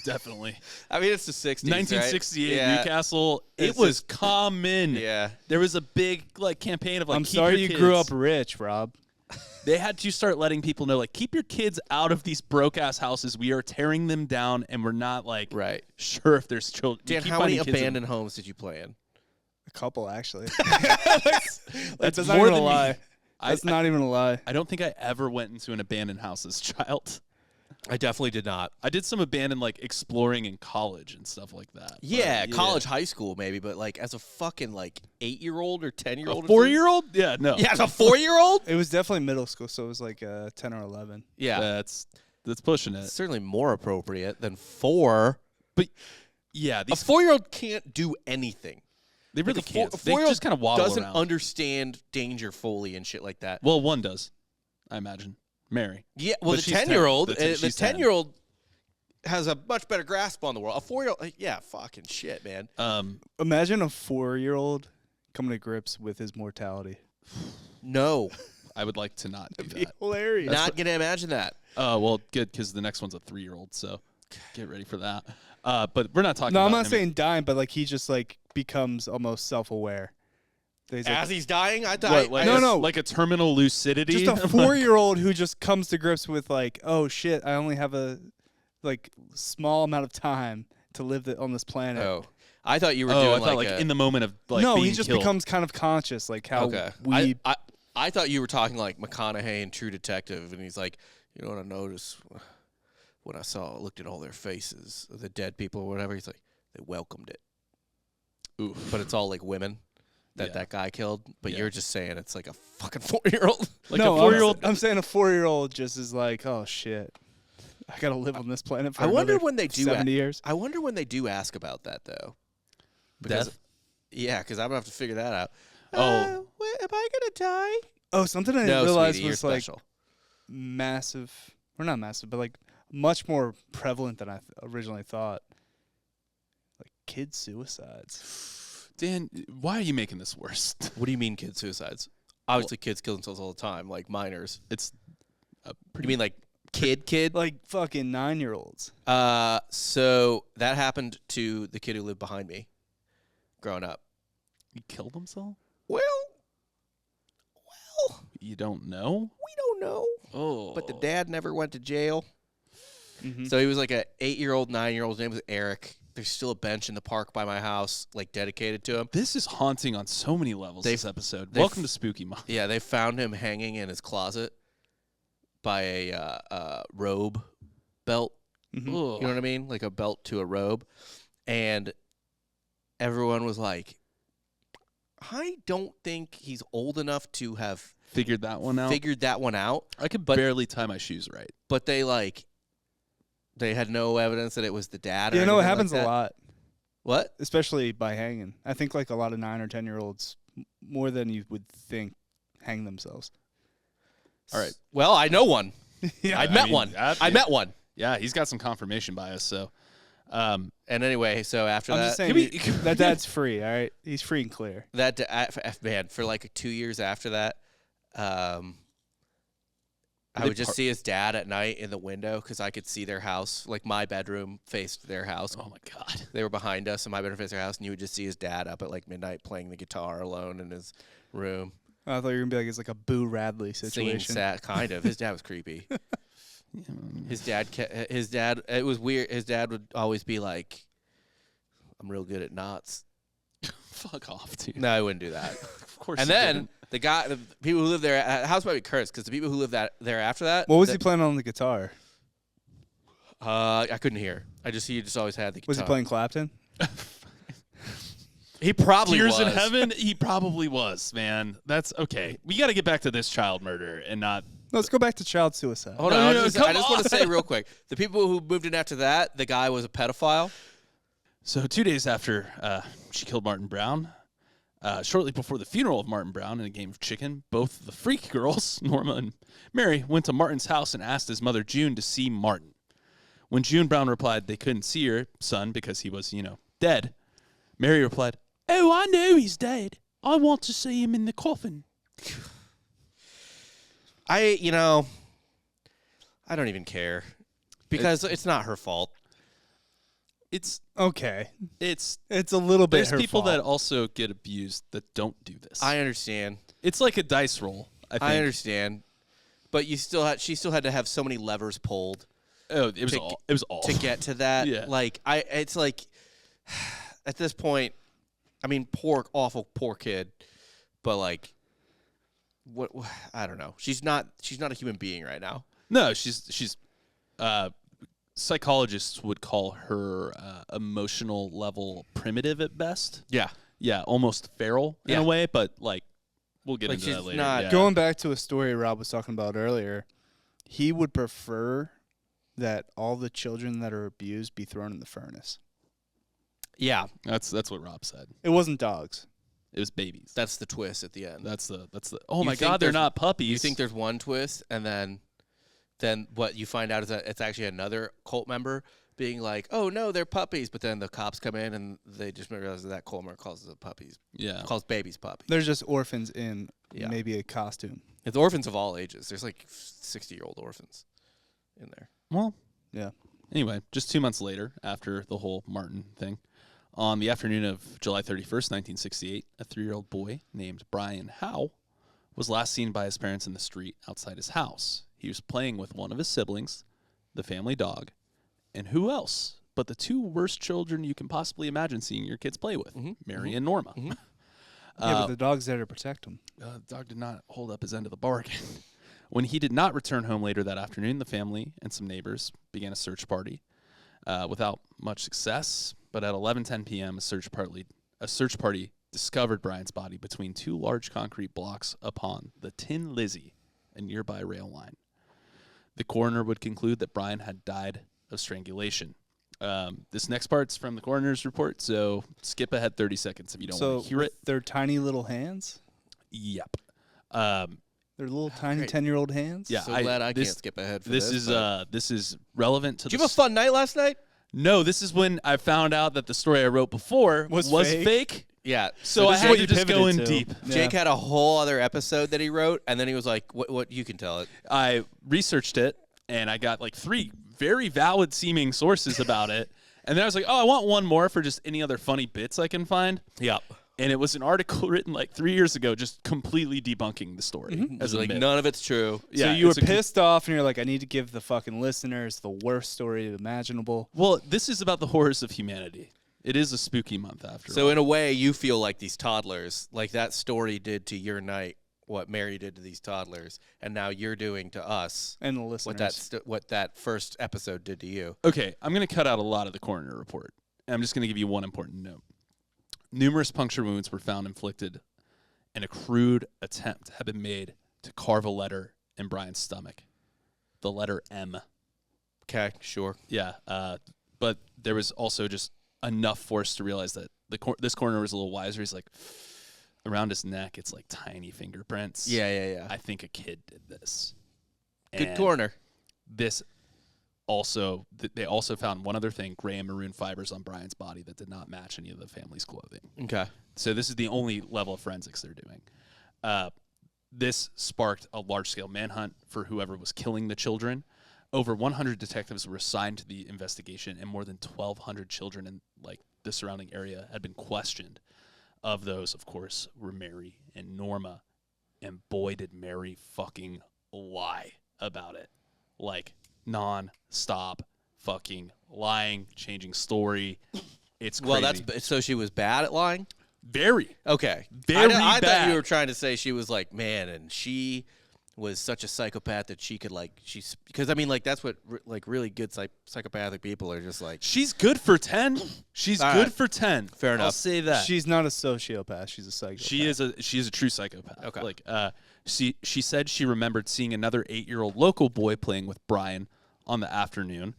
definitely. I mean, it's the 60s, 1968 right? Yeah. Newcastle. It It's was just- common. Yeah. There was a big campaign of I'm keep sorry your you grew up kids- rich, Rob. They had to start letting people know, keep your kids out of these broke-ass houses. We are tearing them down, and we're not, Right. sure if there's children. Dan, Keep how many finding kids in- abandoned homes did you play in? A couple, actually. That's That's not more even a than me. lie. That's not even a lie. I don't think I ever went into an abandoned house as a child. I definitely did not. I did some abandoned, exploring in college and stuff like that. But, Yeah, college, high school, maybe, but as a fucking 8-year-old or 10-year-old, A 4-year-old? Yeah, no. Yeah, as a 4-year-old. It was definitely middle school, so it was 10 or 11. Yeah, That's pushing it. certainly more appropriate than 4. But yeah, A these 4-year-old can't do anything. they really a can't. A They 4-year-old just kind of waddle doesn't around. understand danger fully and shit like that. Well, one does, I imagine. Mary. Yeah, well, But the she's 10. 10-year-old, The the she's 10. 10-year-old has a much better grasp on the world. A 4-year-old, yeah, fucking shit, man. Imagine a 4-year-old coming to grips with his mortality. No, I would like to not do That'd be that. hilarious. not gonna imagine that. Well, good, because the next one's a 3-year-old, so get ready for that. But we're not talking No, about I'm not him. saying dying, but he just becomes almost self-aware. He's As he's dying, I thought. What, No. like a terminal lucidity? just a 4-year-old who just comes to grips with oh shit, I only have a small amount of time to live on this planet. Oh, I thought you were I doing thought in the moment of no, being he just killed. becomes kind of conscious, how Okay. we. I thought you were talking like McConaughey in True Detective, and he's like, you know what I noticed when I looked at all their faces, the dead people or whatever. He's like, they welcomed it, Oof. but it's all women. that guy killed, but Yeah. you're just saying it's like a fucking 4-year-old. Like no, a 4-year-old. I'm saying a 4-year-old just is like, oh shit, I gotta live on this planet for I wonder another when they do 70 years. I wonder when they do ask about that though. Because, Death? Yeah, because I'm gonna have to figure that out. Oh. Wait, am I gonna die? Oh, something I No, didn't realize sweetie, you're was like special. massive, or not massive, but like much more prevalent than I originally thought. Like kid suicides. Dan, why are you making this worse? What do you mean, kid suicides? Obviously, kids kill themselves all the time, like minors. It's You mean like kid? Like fucking 9-year-olds. So that happened to the kid who lived behind me, growing up. he killed himself? Well, You don't know? we don't know. Oh. But the dad never went to jail. Mm-hmm. So he was like a 8-year-old, 9-year-old. His name was Eric. There's still a bench in the park by my house, like dedicated to him. This is haunting on so many levels, this episode. Welcome to Spooky Month. Yeah, they found him hanging in his closet by a robe belt. Mhm. You know what I mean? Like a belt to a robe. And everyone was like, I don't think he's old enough to have Figured that one out. figured that one out. I could but- barely tie my shoes right. But they had no evidence that it was the dad. Or You know, it anything happens like a that. lot, What? especially by hanging. I think like a lot of 9 or 10-year-olds, more than you would think, hang themselves. All right. Well, I know one. Yeah, I met one. I met one. Yeah, he's got some confirmation bias, so And anyway, so after I'm that, just saying that dad's free. All right, he's free and clear. man, for like 2 years after that, I They would just see his dad at night in the window because I could see their house. Like my bedroom faced their house. oh my god. They were behind us, and my bedroom faced their house, and you would just see his dad up at like midnight playing the guitar alone in his room, I thought you were gonna be like it's like a Boo Radley singing situation. sad. Kind of. His dad was creepy. His dad. It was weird. His dad would always be like, "I'm real good at knots." Fuck off, dude. No, I wouldn't do that. Of course. And he then didn't. the people who live there, the house might be cursed because the people who live there after that. What was he playing on the guitar? I couldn't hear. He just always had the guitar. Was he playing Clapton? He probably Tears was. in Heaven, he probably was, man. That's okay. We got to get back to this child murder and not. Let's go back to child suicide. Hold No, on, no, I come just want to on. say real quick: the people who moved in after that, the guy was a pedophile. So 2 days after she killed Martin Brown, shortly before the funeral of Martin Brown in a game of chicken, both the freak girls, Norma and Mary, went to Martin's house and asked his mother, June, to see Martin. When June Brown replied they couldn't see her son because he was, dead, Mary replied, "Oh, I know he's dead. I want to see him in the coffin." I don't even care because it's not her fault. It's Okay, it's it's a little bit. there's her people fault. that also get abused that don't do this. I understand. It's like a dice roll. I think. I understand. But she still had to have so many levers pulled Oh, it was to- all. It was all to get to that. Yeah. It's like at this point, I mean, awful poor kid, but like, what I don't know. She's not a human being right now. No, she's psychologists would call her emotional level primitive at best. Yeah. Yeah, almost feral in Yeah. a way, but like we'll get Like, into that she's later. not- yeah. Going back to a story Rob was talking about earlier, he would prefer that all the children that are abused be thrown in the furnace. Yeah. That's what Rob said. It wasn't dogs. It was babies. That's the twist at the end. That's the oh You my think god, they're there's- not puppies. You think there's one twist, and then what you find out is that it's actually another cult member being like, "Oh no, they're puppies," but then the cops come in and they just realize that cult member calls the puppies, yeah. calls babies puppies. They're just orphans in Yeah. maybe a costume. It's orphans of all ages. There's like 60-year-old orphans in there. Well, Yeah. anyway, just 2 months later, after the whole Martin thing, on the afternoon of July 31st, 1968, a 3-year-old boy named Brian Howe was last seen by his parents in the street outside his house. He was playing with one of his siblings, the family dog, and who else but the two worst children you can possibly imagine seeing your kids play with, Mary and Norma. Yeah, but the dog's there to protect them. The dog did not hold up his end of the bargain. When he did not return home later that afternoon, the family and some neighbors began a search party without much success. But at 11:10 p.m., a search party discovered Brian's body between two large concrete blocks upon the Tin Lizzie, a nearby rail line. The coroner would conclude that Brian had died of strangulation. This next part's from the coroner's report, so skip ahead 30 seconds if you don't want to hear it. Their tiny little hands? Yep. Their little tiny 10-year-old hands? Yeah, So glad I can't skip ahead for this. this. This is relevant to Did you have a fun night last night? No, this is when I found out that the story I wrote before was fake. Yeah. So I this is had what to you just go in pivoted to. deep. Yeah. Jake had a whole other episode that he wrote, and then he was like, "What? You can tell it." I researched it, and I got like 3 very valid seeming sources about it. And then I was like, oh, I want one more for just any other funny bits I can find. Yep. And it was an article written like 3 years ago, just completely debunking the story. As a Like myth. none of it's true. Yeah, So you were it's a pissed off, and you're like, I need to give the fucking listeners the worst story imaginable. Well, this is about the horrors of humanity. It is a spooky month after all. So in a way, you feel like these toddlers, like that story did to your night, what Mary did to these toddlers, and now you're doing to us And the listeners. what that first episode did to you. Okay, I'm going to cut out a lot of the coroner report. And I'm just going to give you one important note. Numerous puncture wounds were found inflicted, and a crude attempt had been made to carve a letter in Brian's stomach. The letter M. Okay, sure. Yeah, but there was also just enough force to realize that this coroner was a little wiser. He's like, around his neck, it's like tiny fingerprints. Yeah. I think a kid did this. Good And corner. This also, they also found one other thing, gray and maroon fibers on Brian's body that did not match any of the family's clothing. Okay. So this is the only level of forensics they're doing. This sparked a large-scale manhunt for whoever was killing the children. Over 100 detectives were assigned to the investigation, and more than 1,200 children in like the surrounding area had been questioned. Of those, of course, were Mary and Norma. And boy, did Mary fucking lie about it. Like, non-stop fucking lying, changing story. It's crazy. Well, so she was bad at lying? Very. Okay. Very I thought bad. you were trying to say she was like, man, and she was such a psychopath that she could because I mean, like, that's what really good psychopathic people are just like. She's good for 10. She's All good right. for 10. Fair enough. I'll say that. She's not a sociopath. She's a psychopath. She is a true psychopath. Okay. Like she said she remembered seeing another 8-year-old local boy playing with Brian on the afternoon,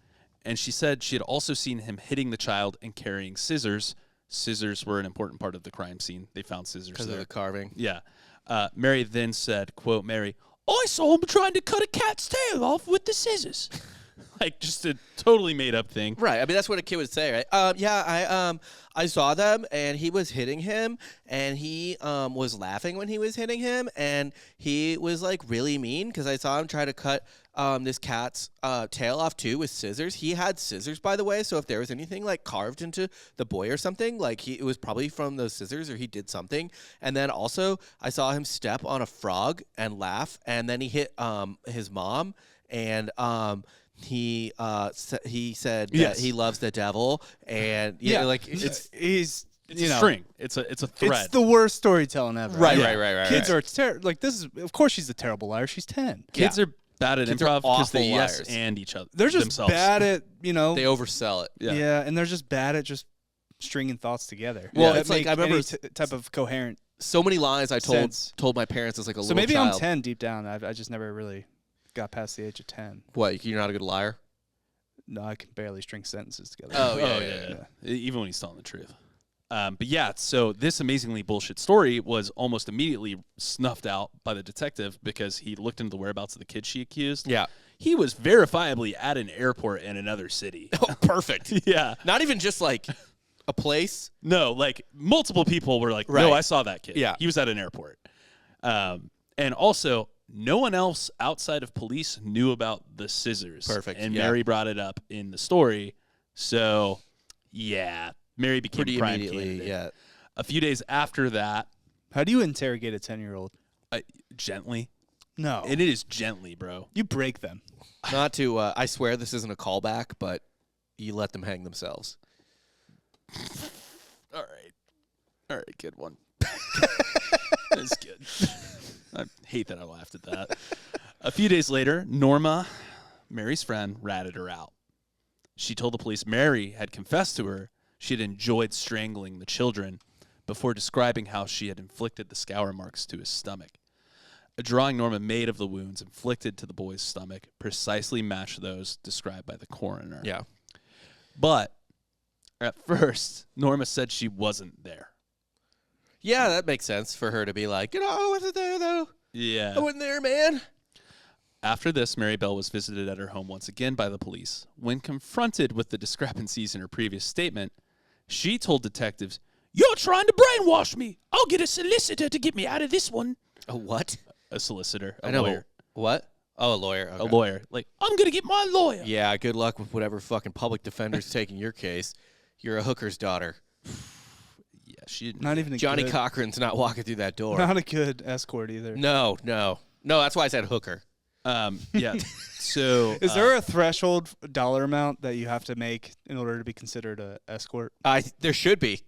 and she said she had also seen him hitting the child and carrying scissors. Scissors were an important part of the crime scene. They found scissors Because of there. the carving. Yeah. Mary then said, quote, Mary, I saw him trying to cut a cat's tail off with the scissors. Like, just a totally made-up thing. Right. I mean, that's what a kid would say, right? I saw them, and he was hitting him, and he was laughing when he was hitting him, and he was, like, really mean because I saw him try to cut this cat's tail off, too, with scissors. He had scissors, by the way, so if there was anything, like, carved into the boy or something, like, it was probably from those scissors or he did something. And then also, I saw him step on a frog and laugh, and then he hit his mom, and he said that he loves the devil, and like it's It's you a know, string. It's a thread. It's the worst storytelling ever. Right. Kids are like this is. Of course, she's a terrible liar. She's 10. Kids are bad at Kids are improv because they awful yes liars. and each other. They're just themselves. bad at they oversell it. Yeah. and they're just bad at just stringing thoughts together. Well, That it's like, make I remember any type of coherent. So many lies I Sense. told my parents as like a So little maybe child. I'm 10 deep down. I just never really got past the age of 10. What? You're not a good liar? No, I can barely string sentences together. Oh, yeah, Oh, yeah. yeah. Even when he's telling the truth. But yeah, so this amazingly bullshit story was almost immediately snuffed out by the detective because he looked into the whereabouts of the kid she accused. Yeah. He was verifiably at an airport in another city. Oh, perfect. Yeah. Not even just like a place. No, like multiple people were like, Right. no, I saw that kid. Yeah. He was at an airport. And also, no one else outside of police knew about the scissors. Perfect, And yeah. Mary brought it up in the story. So, yeah, Mary became Pretty prime immediately, candidate. yeah. A few days after that, How do you interrogate a 10-year-old? gently. No. And it is gently, bro. You break them. Not to, I swear this isn't a callback, but you let them hang themselves. All right, good one. That's good. I hate that I laughed at that. A few days later, Norma, Mary's friend, ratted her out. She told the police Mary had confessed to her she had enjoyed strangling the children, before describing how she had inflicted the scour marks to his stomach. A drawing Norma made of the wounds inflicted to the boy's stomach precisely matched those described by the coroner. Yeah. But at first, Norma said she wasn't there. Yeah, that makes sense for her to be like, I wasn't there, though. Yeah. I wasn't there, man. After this, Mary Bell was visited at her home once again by the police. When confronted with the discrepancies in her previous statement, she told detectives, "You're trying to brainwash me. I'll get a solicitor to get me out of this one." A what? A solicitor, a I know. lawyer. What? Oh, a lawyer. Okay. A lawyer. Like, I'm going to get my lawyer. Yeah, good luck with whatever fucking public defender's taking your case. You're a hooker's daughter. Yeah, she didn't. Not even a Johnny good, Cochran's not walking through that door. Not a good escort either. No, that's why I said hooker. Yeah. So Is there a threshold dollar amount that you have to make in order to be considered an escort? There should be.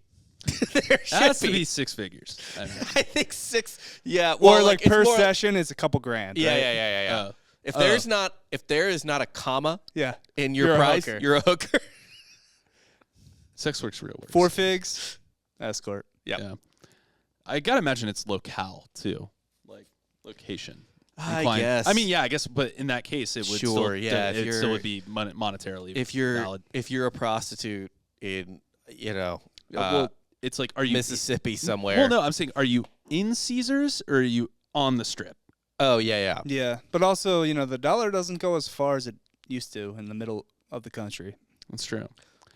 There it has should to be. be 6 figures. I don't know. I think 6. Yeah. Or Well, like it's per more- session is a couple grand. Yeah, right? yeah. Oh. If there is not a comma Yeah. in your You're a price, hooker. you're a hooker. Sex work's real words. 4 figs, escort. Yeah. I gotta imagine it's locale too, like location. I Inclined. guess. I mean, yeah, I guess, but in that case, it would Sure, still, yeah, if it still you're- would be monetarily if you're a prostitute in well, it's like, are you Mississippi somewhere. Well, no, I'm saying, are you in Caesars or are you on the strip? Oh yeah. Yeah. But also, the dollar doesn't go as far as it used to in the middle of the country. That's true.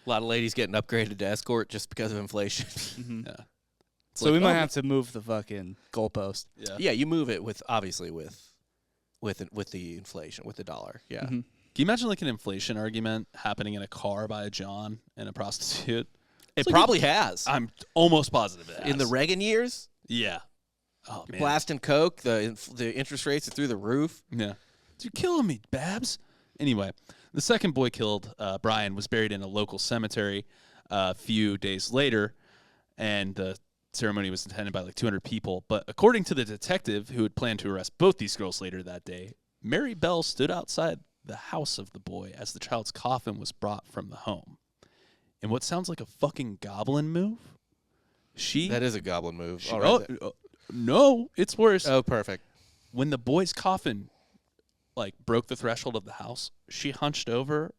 A lot of ladies getting upgraded to escort just because of inflation. Yeah. So like, we might oh, have to move the fucking goalpost. Yeah. Yeah, you move it with the inflation, with the dollar. Yeah. Mhm. Can you imagine like an inflation argument happening in a car by a John and a prostitute? It like probably has. I'm almost positive it has. In the Reagan years, Yeah. Oh, man. blasting coke, the interest rates are through the roof. Yeah. You're killing me, Babs. Anyway, the second boy killed, Brian, was buried in a local cemetery a few days later, and the ceremony was attended by like 200 people. But according to the detective who had planned to arrest both these girls later that day, Mary Bell stood outside the house of the boy as the child's coffin was brought from the home. In what sounds like a fucking goblin move, That is a goblin move. she- All right. no, it's worse. Oh, perfect. When the boy's coffin broke the threshold of the house, she hunched over,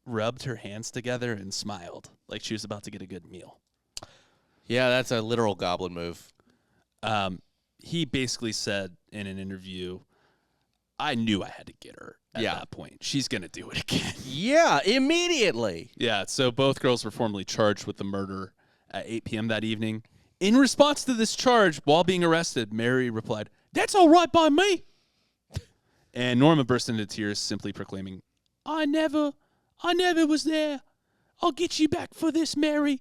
rubbed her hands together, and smiled like she was about to get a good meal. Yeah, that's a literal goblin move. He basically said in an interview, "I knew I had to get her at Yeah. that point. She's going to do it again." Yeah, immediately. Yeah, so both girls were formally charged with the murder at 8 p.m. that evening. In response to this charge, while being arrested, Mary replied, "That's all right by me." And Norma burst into tears, simply proclaiming, I never was there. I'll get you back for this, Mary."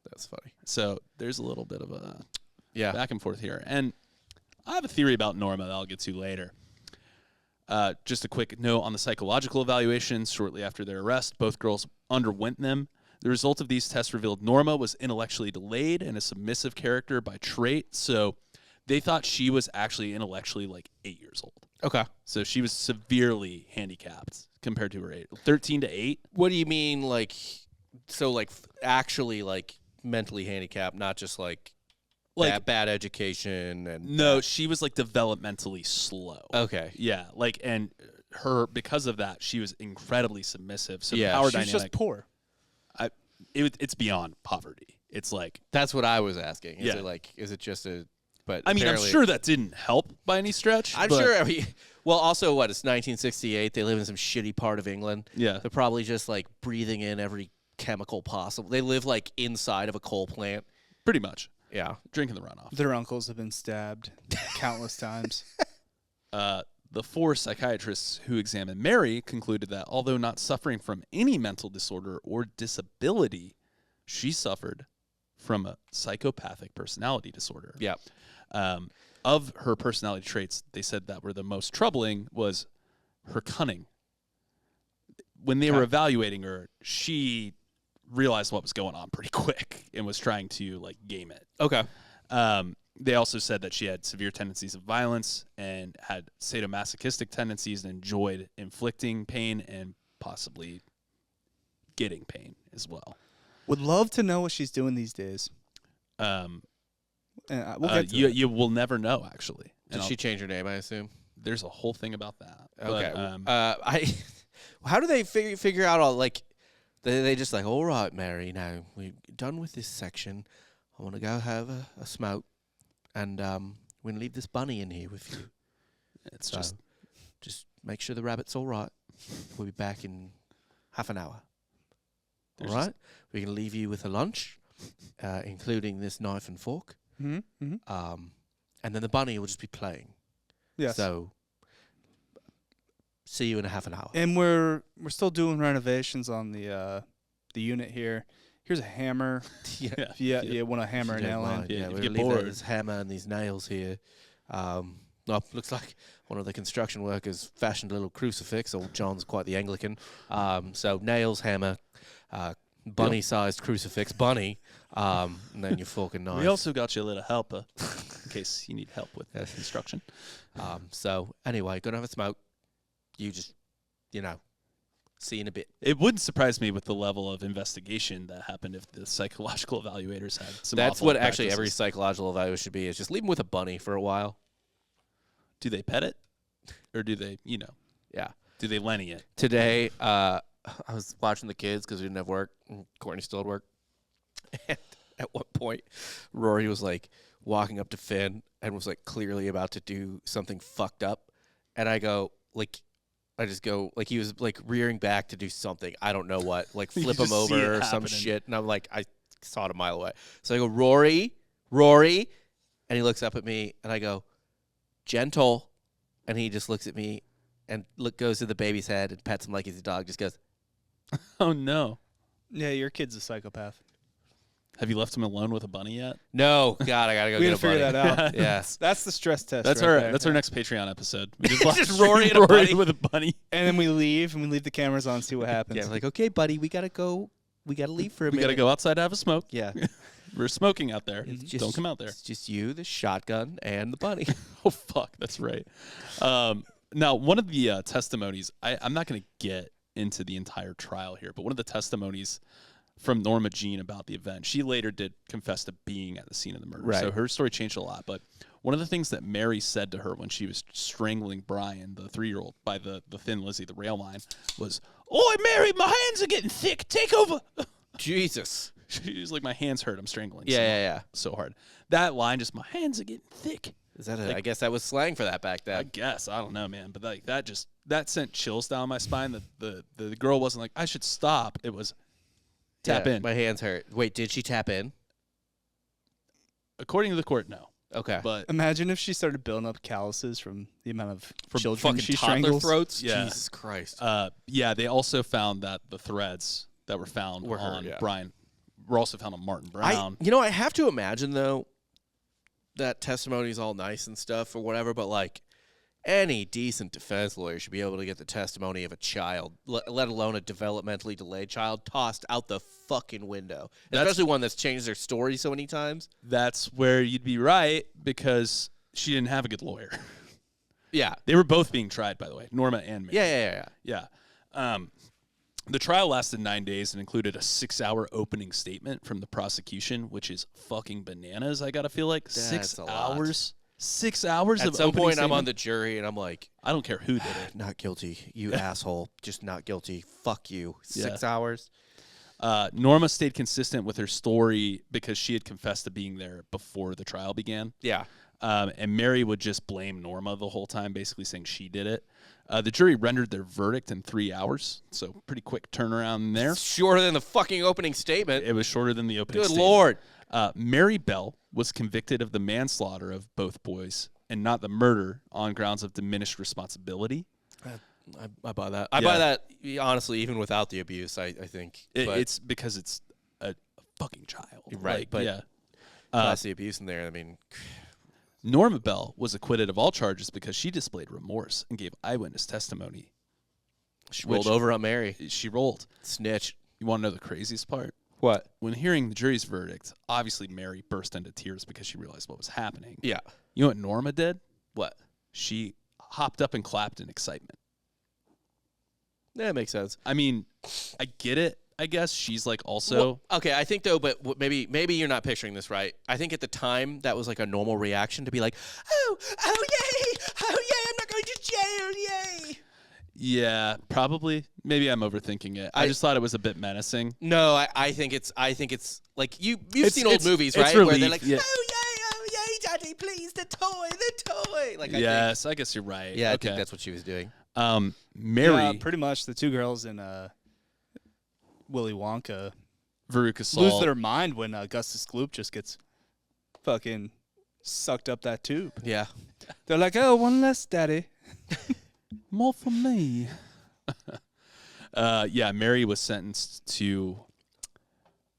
That's funny. So there's a little bit of a Yeah. back and forth here. And I have a theory about Norma that I'll get to later. Just a quick note on the psychological evaluations. Shortly after their arrest, both girls underwent them. The result of these tests revealed Norma was intellectually delayed and a submissive character by trait. So they thought she was actually intellectually 8 years old. Okay. So she was severely handicapped compared to her age. 13 to 8. What do you mean, actually, mentally handicapped, not just bad education and No, she was developmentally slow. Okay. Yeah, and her, because of that, she was incredibly submissive. So Yeah, the power She's dynamic, just poor. it's beyond poverty. It's That's what I was asking. Is Yeah. is it just a? But I mean, I'm apparently- sure that didn't help by any stretch. I'm but- sure. Well, also, it's 1968. They live in some shitty part of England. Yeah. They're probably just breathing in every chemical possible. They live inside of a coal plant. Pretty much Yeah. drinking the runoff. Their uncles have been stabbed countless times. The 4 psychiatrists who examined Mary concluded that although not suffering from any mental disorder or disability, she suffered from a psychopathic personality disorder. Yeah. Of her personality traits, they said that were the most troubling was her cunning. When they were evaluating her, she realized what was going on pretty quick and was trying to game it. Okay. They also said that she had severe tendencies of violence and had sadomasochistic tendencies and enjoyed inflicting pain and possibly getting pain as well. Would love to know what she's doing these days. We'll get to that. You will never know, actually. Did she change her name, I assume? There's a whole thing about that. Okay. But, How do they figure out all, like, they just like, all right, Mary, now we're done with this section. I want to go have a smoke, and we're going to leave this bunny in here with you. it's So just make sure the rabbit's all right. We'll be back in half an hour. All right? We're going to leave you with a lunch, including this knife and fork. Mm-hmm. And then the bunny will just be playing. Yes. So, see you in a half an hour. And we're still doing renovations on the unit here. Here's a hammer. Yeah. You want to hammer a nail in. Yeah, if we're you going get to leave bored. this hammer and these nails here. Looks like one of the construction workers fashioned a little crucifix. Old John's quite the Anglican. So nails, hammer, bunny-sized crucifix, bunny, and then your fork and knife. we also got you a little helper in case you need help with construction. So anyway, gonna have a smoke. You just, see you in a bit. It wouldn't surprise me with the level of investigation that happened if the psychological evaluators had some. That's awful what actually every practices. psychological evaluation should be, is just leave them with a bunny for a while. Do they pet it, or do they, Yeah. do they Lenny it? Today, I was watching the kids because we didn't have work. And Courtney still had work. And at one point, Rory was like walking up to Finn and was like clearly about to do something fucked up. And I just go, like he was like rearing back to do something. I don't know what, like You flip him just see over it or some happening. shit. And I'm like, I saw it a mile away. So I go, Rory. And he looks up at me and I go, gentle. And he just looks at me and goes to the baby's head and pets him like he's a dog. Just goes, Oh no! Yeah, your kid's a psychopath. Have you left him alone with a bunny yet? no, God, I gotta go We get gotta a figure bunny. that out. Yes. That's the stress test. That's right our there. that's our next Patreon episode. We just, Just Rory and a bunny. with a bunny. And then we leave the cameras on, see what happens. Yeah, like, okay, buddy, we gotta go. We gotta leave for a We minute. gotta go outside to have a smoke. Yeah. We're smoking out there. It's just- Don't come out there. It's just you, the shotgun, and the bunny. Oh fuck, that's right. Now, one of the testimonies, I'm not going to get into the entire trial here, but one of the testimonies from Norma Jean about the event, she later did confess to being at the scene of the murder. Right. So her story changed a lot. But one of the things that Mary said to her when she was strangling Brian, the 3-year-old, by the thin Lizzie, the rail line, was, "Oi, Mary, my hands are getting thick. Take over." Jesus. She was like, "My hands hurt. I'm strangling Yeah. so hard." That line, just, "My hands are getting thick." Is that I guess that was slang for that back I then. guess, I don't know, man, but like that sent chills down my spine. The girl wasn't like, "I should stop." It was tap Yeah, in. My hands hurt. Wait, did she tap in? According to the court, no. Okay. But Imagine if she started building up calluses from the amount of children fucking she toddler strangles. throats? Yeah. Jesus Christ. yeah, they also found that the threads that were found Were her, on yeah. Brian were also found on Martin Brown. I have to imagine, though, that testimony is all nice and stuff or whatever, but like any decent defense lawyer should be able to get the testimony of a child, let alone a developmentally delayed child, tossed out the fucking window. Especially one that's changed their story so many times. That's where you'd be right, because she didn't have a good lawyer. Yeah. They were both being tried, by the way, Norma and Mary. Yeah. Yeah. The trial lasted 9 days and included a 6-hour opening statement from the prosecution, which is fucking bananas. I gotta feel like That's 6 a lot. hours. 6 hours At of some opening point, I'm statement? on the jury, and I'm like, I don't care who did it. not guilty. You asshole. Just not guilty. Fuck you. Yeah. 6 hours. Norma stayed consistent with her story because she had confessed to being there before the trial began. Yeah. And Mary would just blame Norma the whole time, basically saying she did it. The jury rendered their verdict in 3 hours, so pretty quick turnaround there. Shorter than the fucking opening statement. It was shorter than the opening Good statement. Lord. Mary Bell was convicted of the manslaughter of both boys and not the murder on grounds of diminished responsibility. I buy that. I Yeah. buy that, honestly, even without the abuse, I think. But It's because it's a fucking child. Right, Like, but- yeah. plus the abuse in there, I mean, Norma Bell was acquitted of all charges because she displayed remorse and gave eyewitness testimony. she rolled over on Mary. She rolled. Snitch. You want to know the craziest part? What? When hearing the jury's verdict, obviously Mary burst into tears because she realized what was happening. Yeah. You know what Norma did? What? She hopped up and clapped in excitement. That makes sense. I mean, I get it. I guess she's like also. Well, okay, I think though, but maybe you're not picturing this right. I think at the time that was like a normal reaction to be like, oh yay, I'm not going to jail, yay. Yeah, probably. Maybe I'm overthinking it. I just thought it was a bit menacing. No, I think it's like you've seen old it's- movies, it's right? Where they're relief, like, yeah. oh yay, daddy, please, the toy. Like, Yes, I guess you're right. I okay. think that's what she was doing. Mary Yeah, pretty much the two girls in Willy Wonka Veruca Salt. lose their mind when Augustus Gloop just gets fucking sucked up that tube. Yeah. They're like, oh, one less, daddy. More for me. Yeah, Mary was sentenced to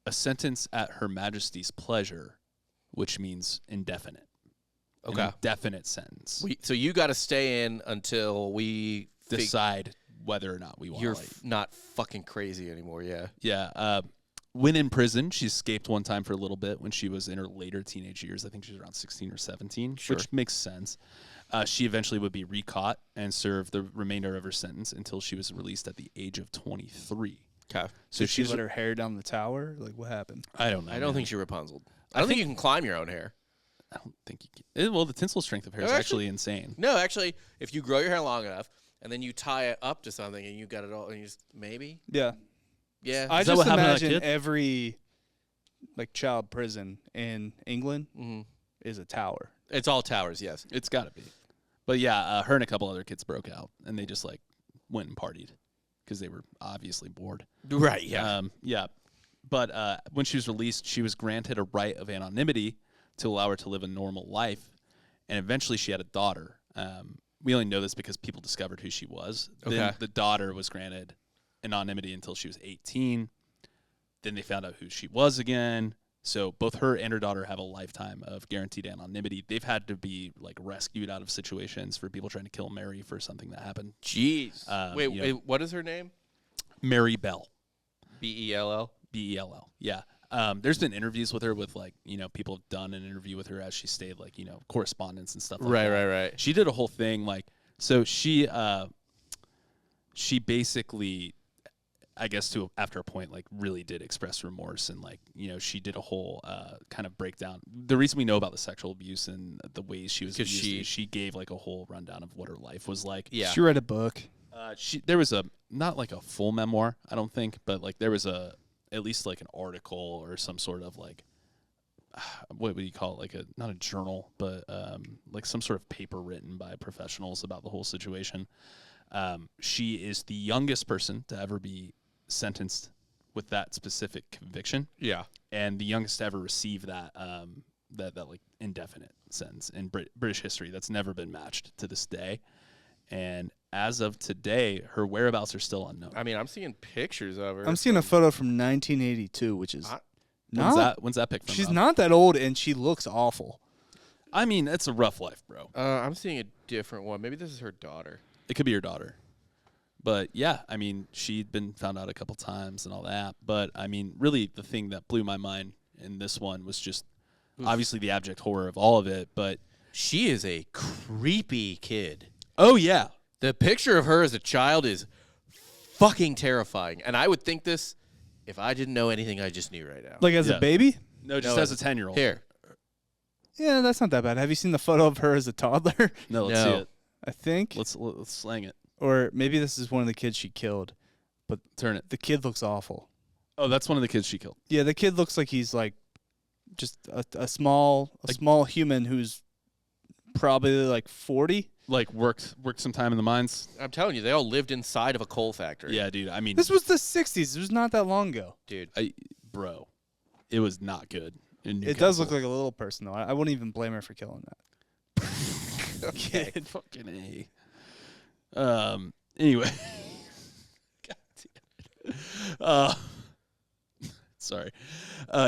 a sentence at Her Majesty's pleasure, which means indefinite. Okay. An indefinite sentence. So you got to stay in until we Decide whether or not we want you're to. not fucking crazy anymore. Yeah. Yeah. When in prison, she escaped one time for a little bit when she was in her later teenage years. I think she was around 16 or 17, Sure. which makes sense. She eventually would be recaught and serve the remainder of her sentence until she was released at the age of 23. Okay. So Did she she's let her hair down the tower? Like, what happened? I don't know. I don't man. think she Rapunzel. I don't think you can climb your own hair. I don't think you can. Well, the tensile strength of hair is Oh, actually insane. No, actually, if you grow your hair long enough and then you tie it up to something and you got it all, and you just maybe, Yeah. yeah. I Is that just what happened to that imagine kid? every like child prison in England Mhm. is a tower. It's all towers, yes. It's got to be. But yeah, her and a couple other kids broke out, and they just like went and partied because they were obviously bored. Right. Yeah. Yeah. But when she was released, she was granted a right of anonymity to allow her to live a normal life, and eventually she had a daughter. We only know this because people discovered who she was. Then Okay. the daughter was granted anonymity until she was 18. Then they found out who she was again. So both her and her daughter have a lifetime of guaranteed anonymity. They've had to be like rescued out of situations for people trying to kill Mary for something that happened. Jeez. you know- Wait. What is her name? Mary Bell, Bell. Bell. Yeah. There's been interviews with her with like, people have done an interview with her as she stayed like, correspondence and stuff like that. Right. She did a whole thing like, so she basically, I guess after a point, like really did express remorse and like, she did a whole kind of breakdown. The reason we know about the sexual abuse and the ways she was abused is she gave like a whole rundown of what her life was like. Yeah. She read a book. There was not like a full memoir, I don't think, but like there was at least like an article or some sort of like, what would you call it? Like not a journal, but like some sort of paper written by professionals about the whole situation. She is the youngest person to ever be sentenced with that specific conviction. Yeah. And the youngest to ever receive that like indefinite sentence in British history. That's never been matched to this day. And as of today, her whereabouts are still unknown. I mean, I'm seeing pictures of her. I'm seeing a photo from 1982, which is When's that pic from? She's Rob? not that old, and she looks awful. I mean, it's a rough life, bro. I'm seeing a different one. Maybe this is her daughter. It could be your daughter. But yeah, I mean, she'd been found out a couple times and all that. But I mean, really the thing that blew my mind in this one was just obviously the abject horror of all of it. But She is a creepy kid. oh yeah, The picture of her as a child is fucking terrifying. And I would think this if I didn't know anything I just knew right now. Like as Yeah. a baby? no, just No, as a 10-year-old. Here. Yeah, that's not that bad. Have you seen the photo of her as a toddler? No, let's see No. it. I think. Let's slang it. Or maybe this is one of the kids she killed. Turn it. The kid looks awful. Oh, that's one of the kids she killed. Yeah, the kid looks like he's like just a small human who's probably like 40. Like worked some time in the mines. I'm telling you, they all lived inside of a coal factory. Yeah, dude. I mean, This was the 60s. It was not that long ago. Dude. bro, it was not good. It does look like a little person, though. I wouldn't even blame her for killing that. Okay. Kid, fucking A. Anyway. God damn it. Sorry.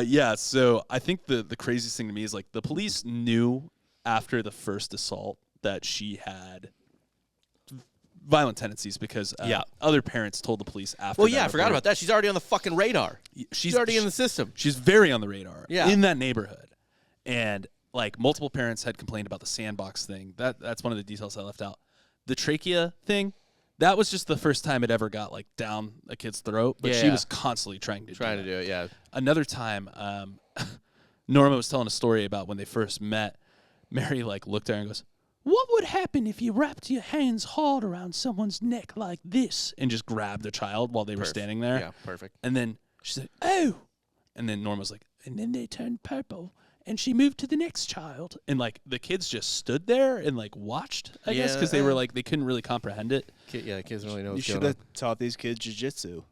Yeah, so I think the craziest thing to me is like the police knew after the first assault that she had violent tendencies because other parents told the police after. Well, yeah, I forgot about that. She's already on the fucking radar. She's already in the system. She's very on the radar Yeah. in that neighborhood. And like multiple parents had complained about the sandbox thing. That's one of the details I left out. The trachea thing, That was just the first time it ever got like down a kid's throat, but she Yeah. was constantly trying to Trying do to that. do it, yeah. Another time, Norma was telling a story about when they first met. Mary like looked at her and goes, "What would happen if you wrapped your hands hard around someone's neck like this?" and just grabbed the child while they were standing there. Yeah, perfect. And then she said, "Oh," and then Norma's like, "And then they turned purple." And she moved to the next child. And, like, the kids just stood there and, like, watched, I guess, because they were, like, they couldn't really comprehend it. Kids don't really know You what's should going on. have taught these kids jiu-jitsu.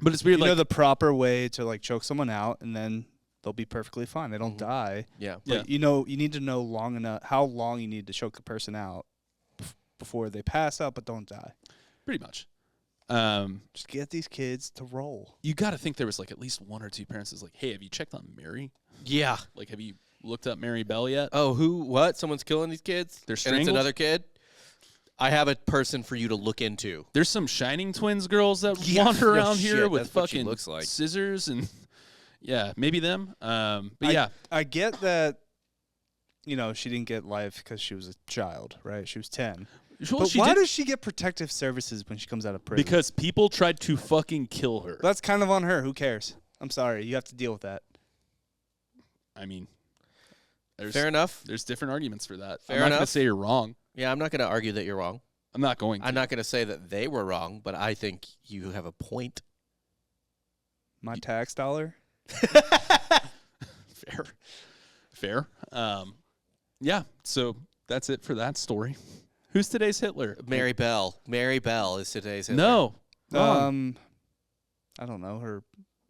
But it's weird, You like, know the proper way to, like, choke someone out, and then they'll be perfectly fine. They don't die. Yeah. But, you know, you need to know how long you need to choke a person out before they pass out but don't die. pretty much. Just get these kids to roll. You got to think there was, like, at least one or two parents that's like, "Hey, have you checked on Mary? Yeah. Like, have you looked up Mary Bell yet?" Oh, who? What? Someone's killing these kids? They're And it's strangled? another kid? I have a person for you to look into. There's some Shining Twins girls that Yeah, wander no around here shit, with that's what she fucking looks like. scissors and, yeah, maybe them. But, yeah. I get that, you know, she didn't get life because she was a child, right? She was 10. Well, But she why did- does she get protective services when she comes out of prison? Because people tried to fucking kill her. That's kind of on her. Who cares? I'm sorry. You have to deal with that. I mean, there's Fair enough. There's different arguments for that. Fair I'm not going to enough. say you're wrong. Yeah, I'm not going to argue that you're wrong. I'm not going to. I'm not going to say that they were wrong, but I think you have a point. My tax dollar. Fair. Fair. Yeah, so that's it for that story. Who's today's Hitler? Mary Bell. Mary Bell is today's Hitler. No. Wrong. I don't know her.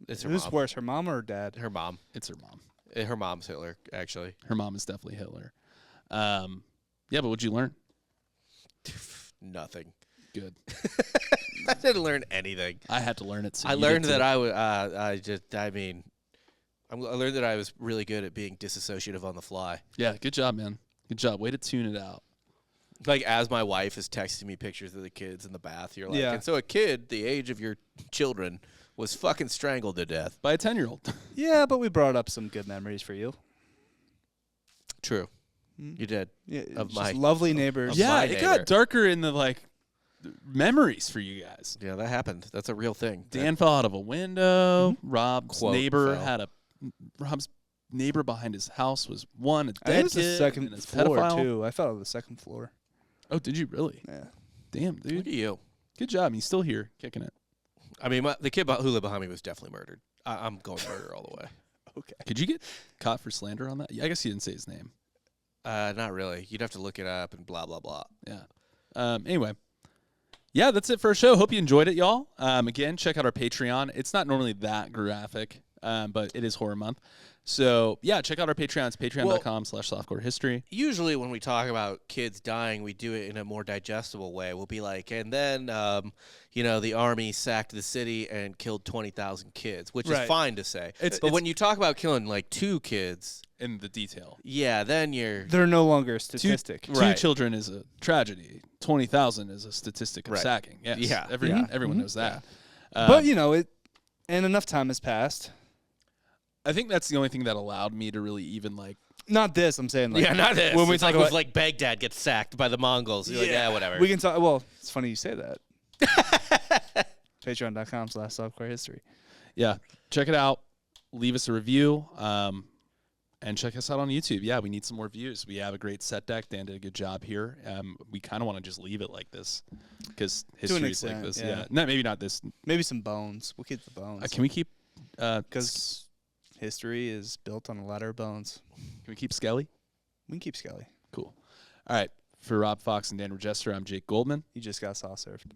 It's her Who's mom. worse, her mom or her dad? Her mom. It's her mom. Her mom's Hitler, actually. Her mom is definitely Hitler. Yeah, but what'd you learn? Nothing. Good. I didn't learn anything. I had to learn it. So I you learned get that to- I learned that I was really good at being disassociative on the fly. Yeah, good job, man. Good job. Way to tune it out. Like, as my wife is texting me pictures of the kids in the bath, you're like, Yeah. and so a kid the age of your children was fucking strangled to death. By a 10-year-old. Yeah, but we brought up some good memories for you. True. You did. Yeah, Of just my- lovely neighbors. of Yeah, my it neighbor. got darker in the, like, memories for you guys. Yeah, that happened. That's a real thing. Dan fell out of a window. Rob's Quote neighbor fell. Rob's neighbor behind his house was a I think dead it was the kid second and his floor pedophile. too. I fell on the second floor. Oh, did you really? Yeah. Damn, Look dude. at you. Good job. He's still here, kicking it. I mean, the kid who lived behind me was definitely murdered. I'm going murder all the way. Okay. Could you get caught for slander on that? Yeah, I guess you didn't say his name. Not really. You'd have to look it up and blah, blah, blah. Yeah. Anyway. Yeah, that's it for our show. Hope you enjoyed it, y'all. Again, check out our Patreon. It's not normally that graphic, but it is horror month. So, yeah, check out our Patreon. It's patreon.com/softcorehistory. Usually when we talk about kids dying, we do it in a more digestible way. We'll be like, and then, the army sacked the city and killed 20,000 kids, which is Right. fine to say. It's- but when you talk about killing like 2 kids, In the detail. yeah, then you're... They're no longer a statistic. Two Right. children is a tragedy. 20,000 is a statistic of Right. sacking. Yes. Yeah. Everyone knows that. But you know it, and enough time has passed. I think that's the only thing that allowed me to really even like. Not this. I'm saying like yeah, not this. when we It's talk like about with like Baghdad gets sacked by the Mongols. You're like, yeah, whatever. we can talk. Well, it's funny you say that. Patreon.com/softcorehistory. Yeah, check it out. Leave us a review. And check us out on YouTube. Yeah, we need some more views. We have a great set deck. Dan did a good job here. We kind of want to just leave it like this because history is like extent, this. yeah. Yeah. No, maybe not this. Maybe some bones. We'll keep the bones Can we keep? because history is built on a ladder of bones. Can we keep Skelly? We can keep Skelly. Cool. All right. For Rob Fox and Dan Regester, I'm Jake Goldman. You just got soft served.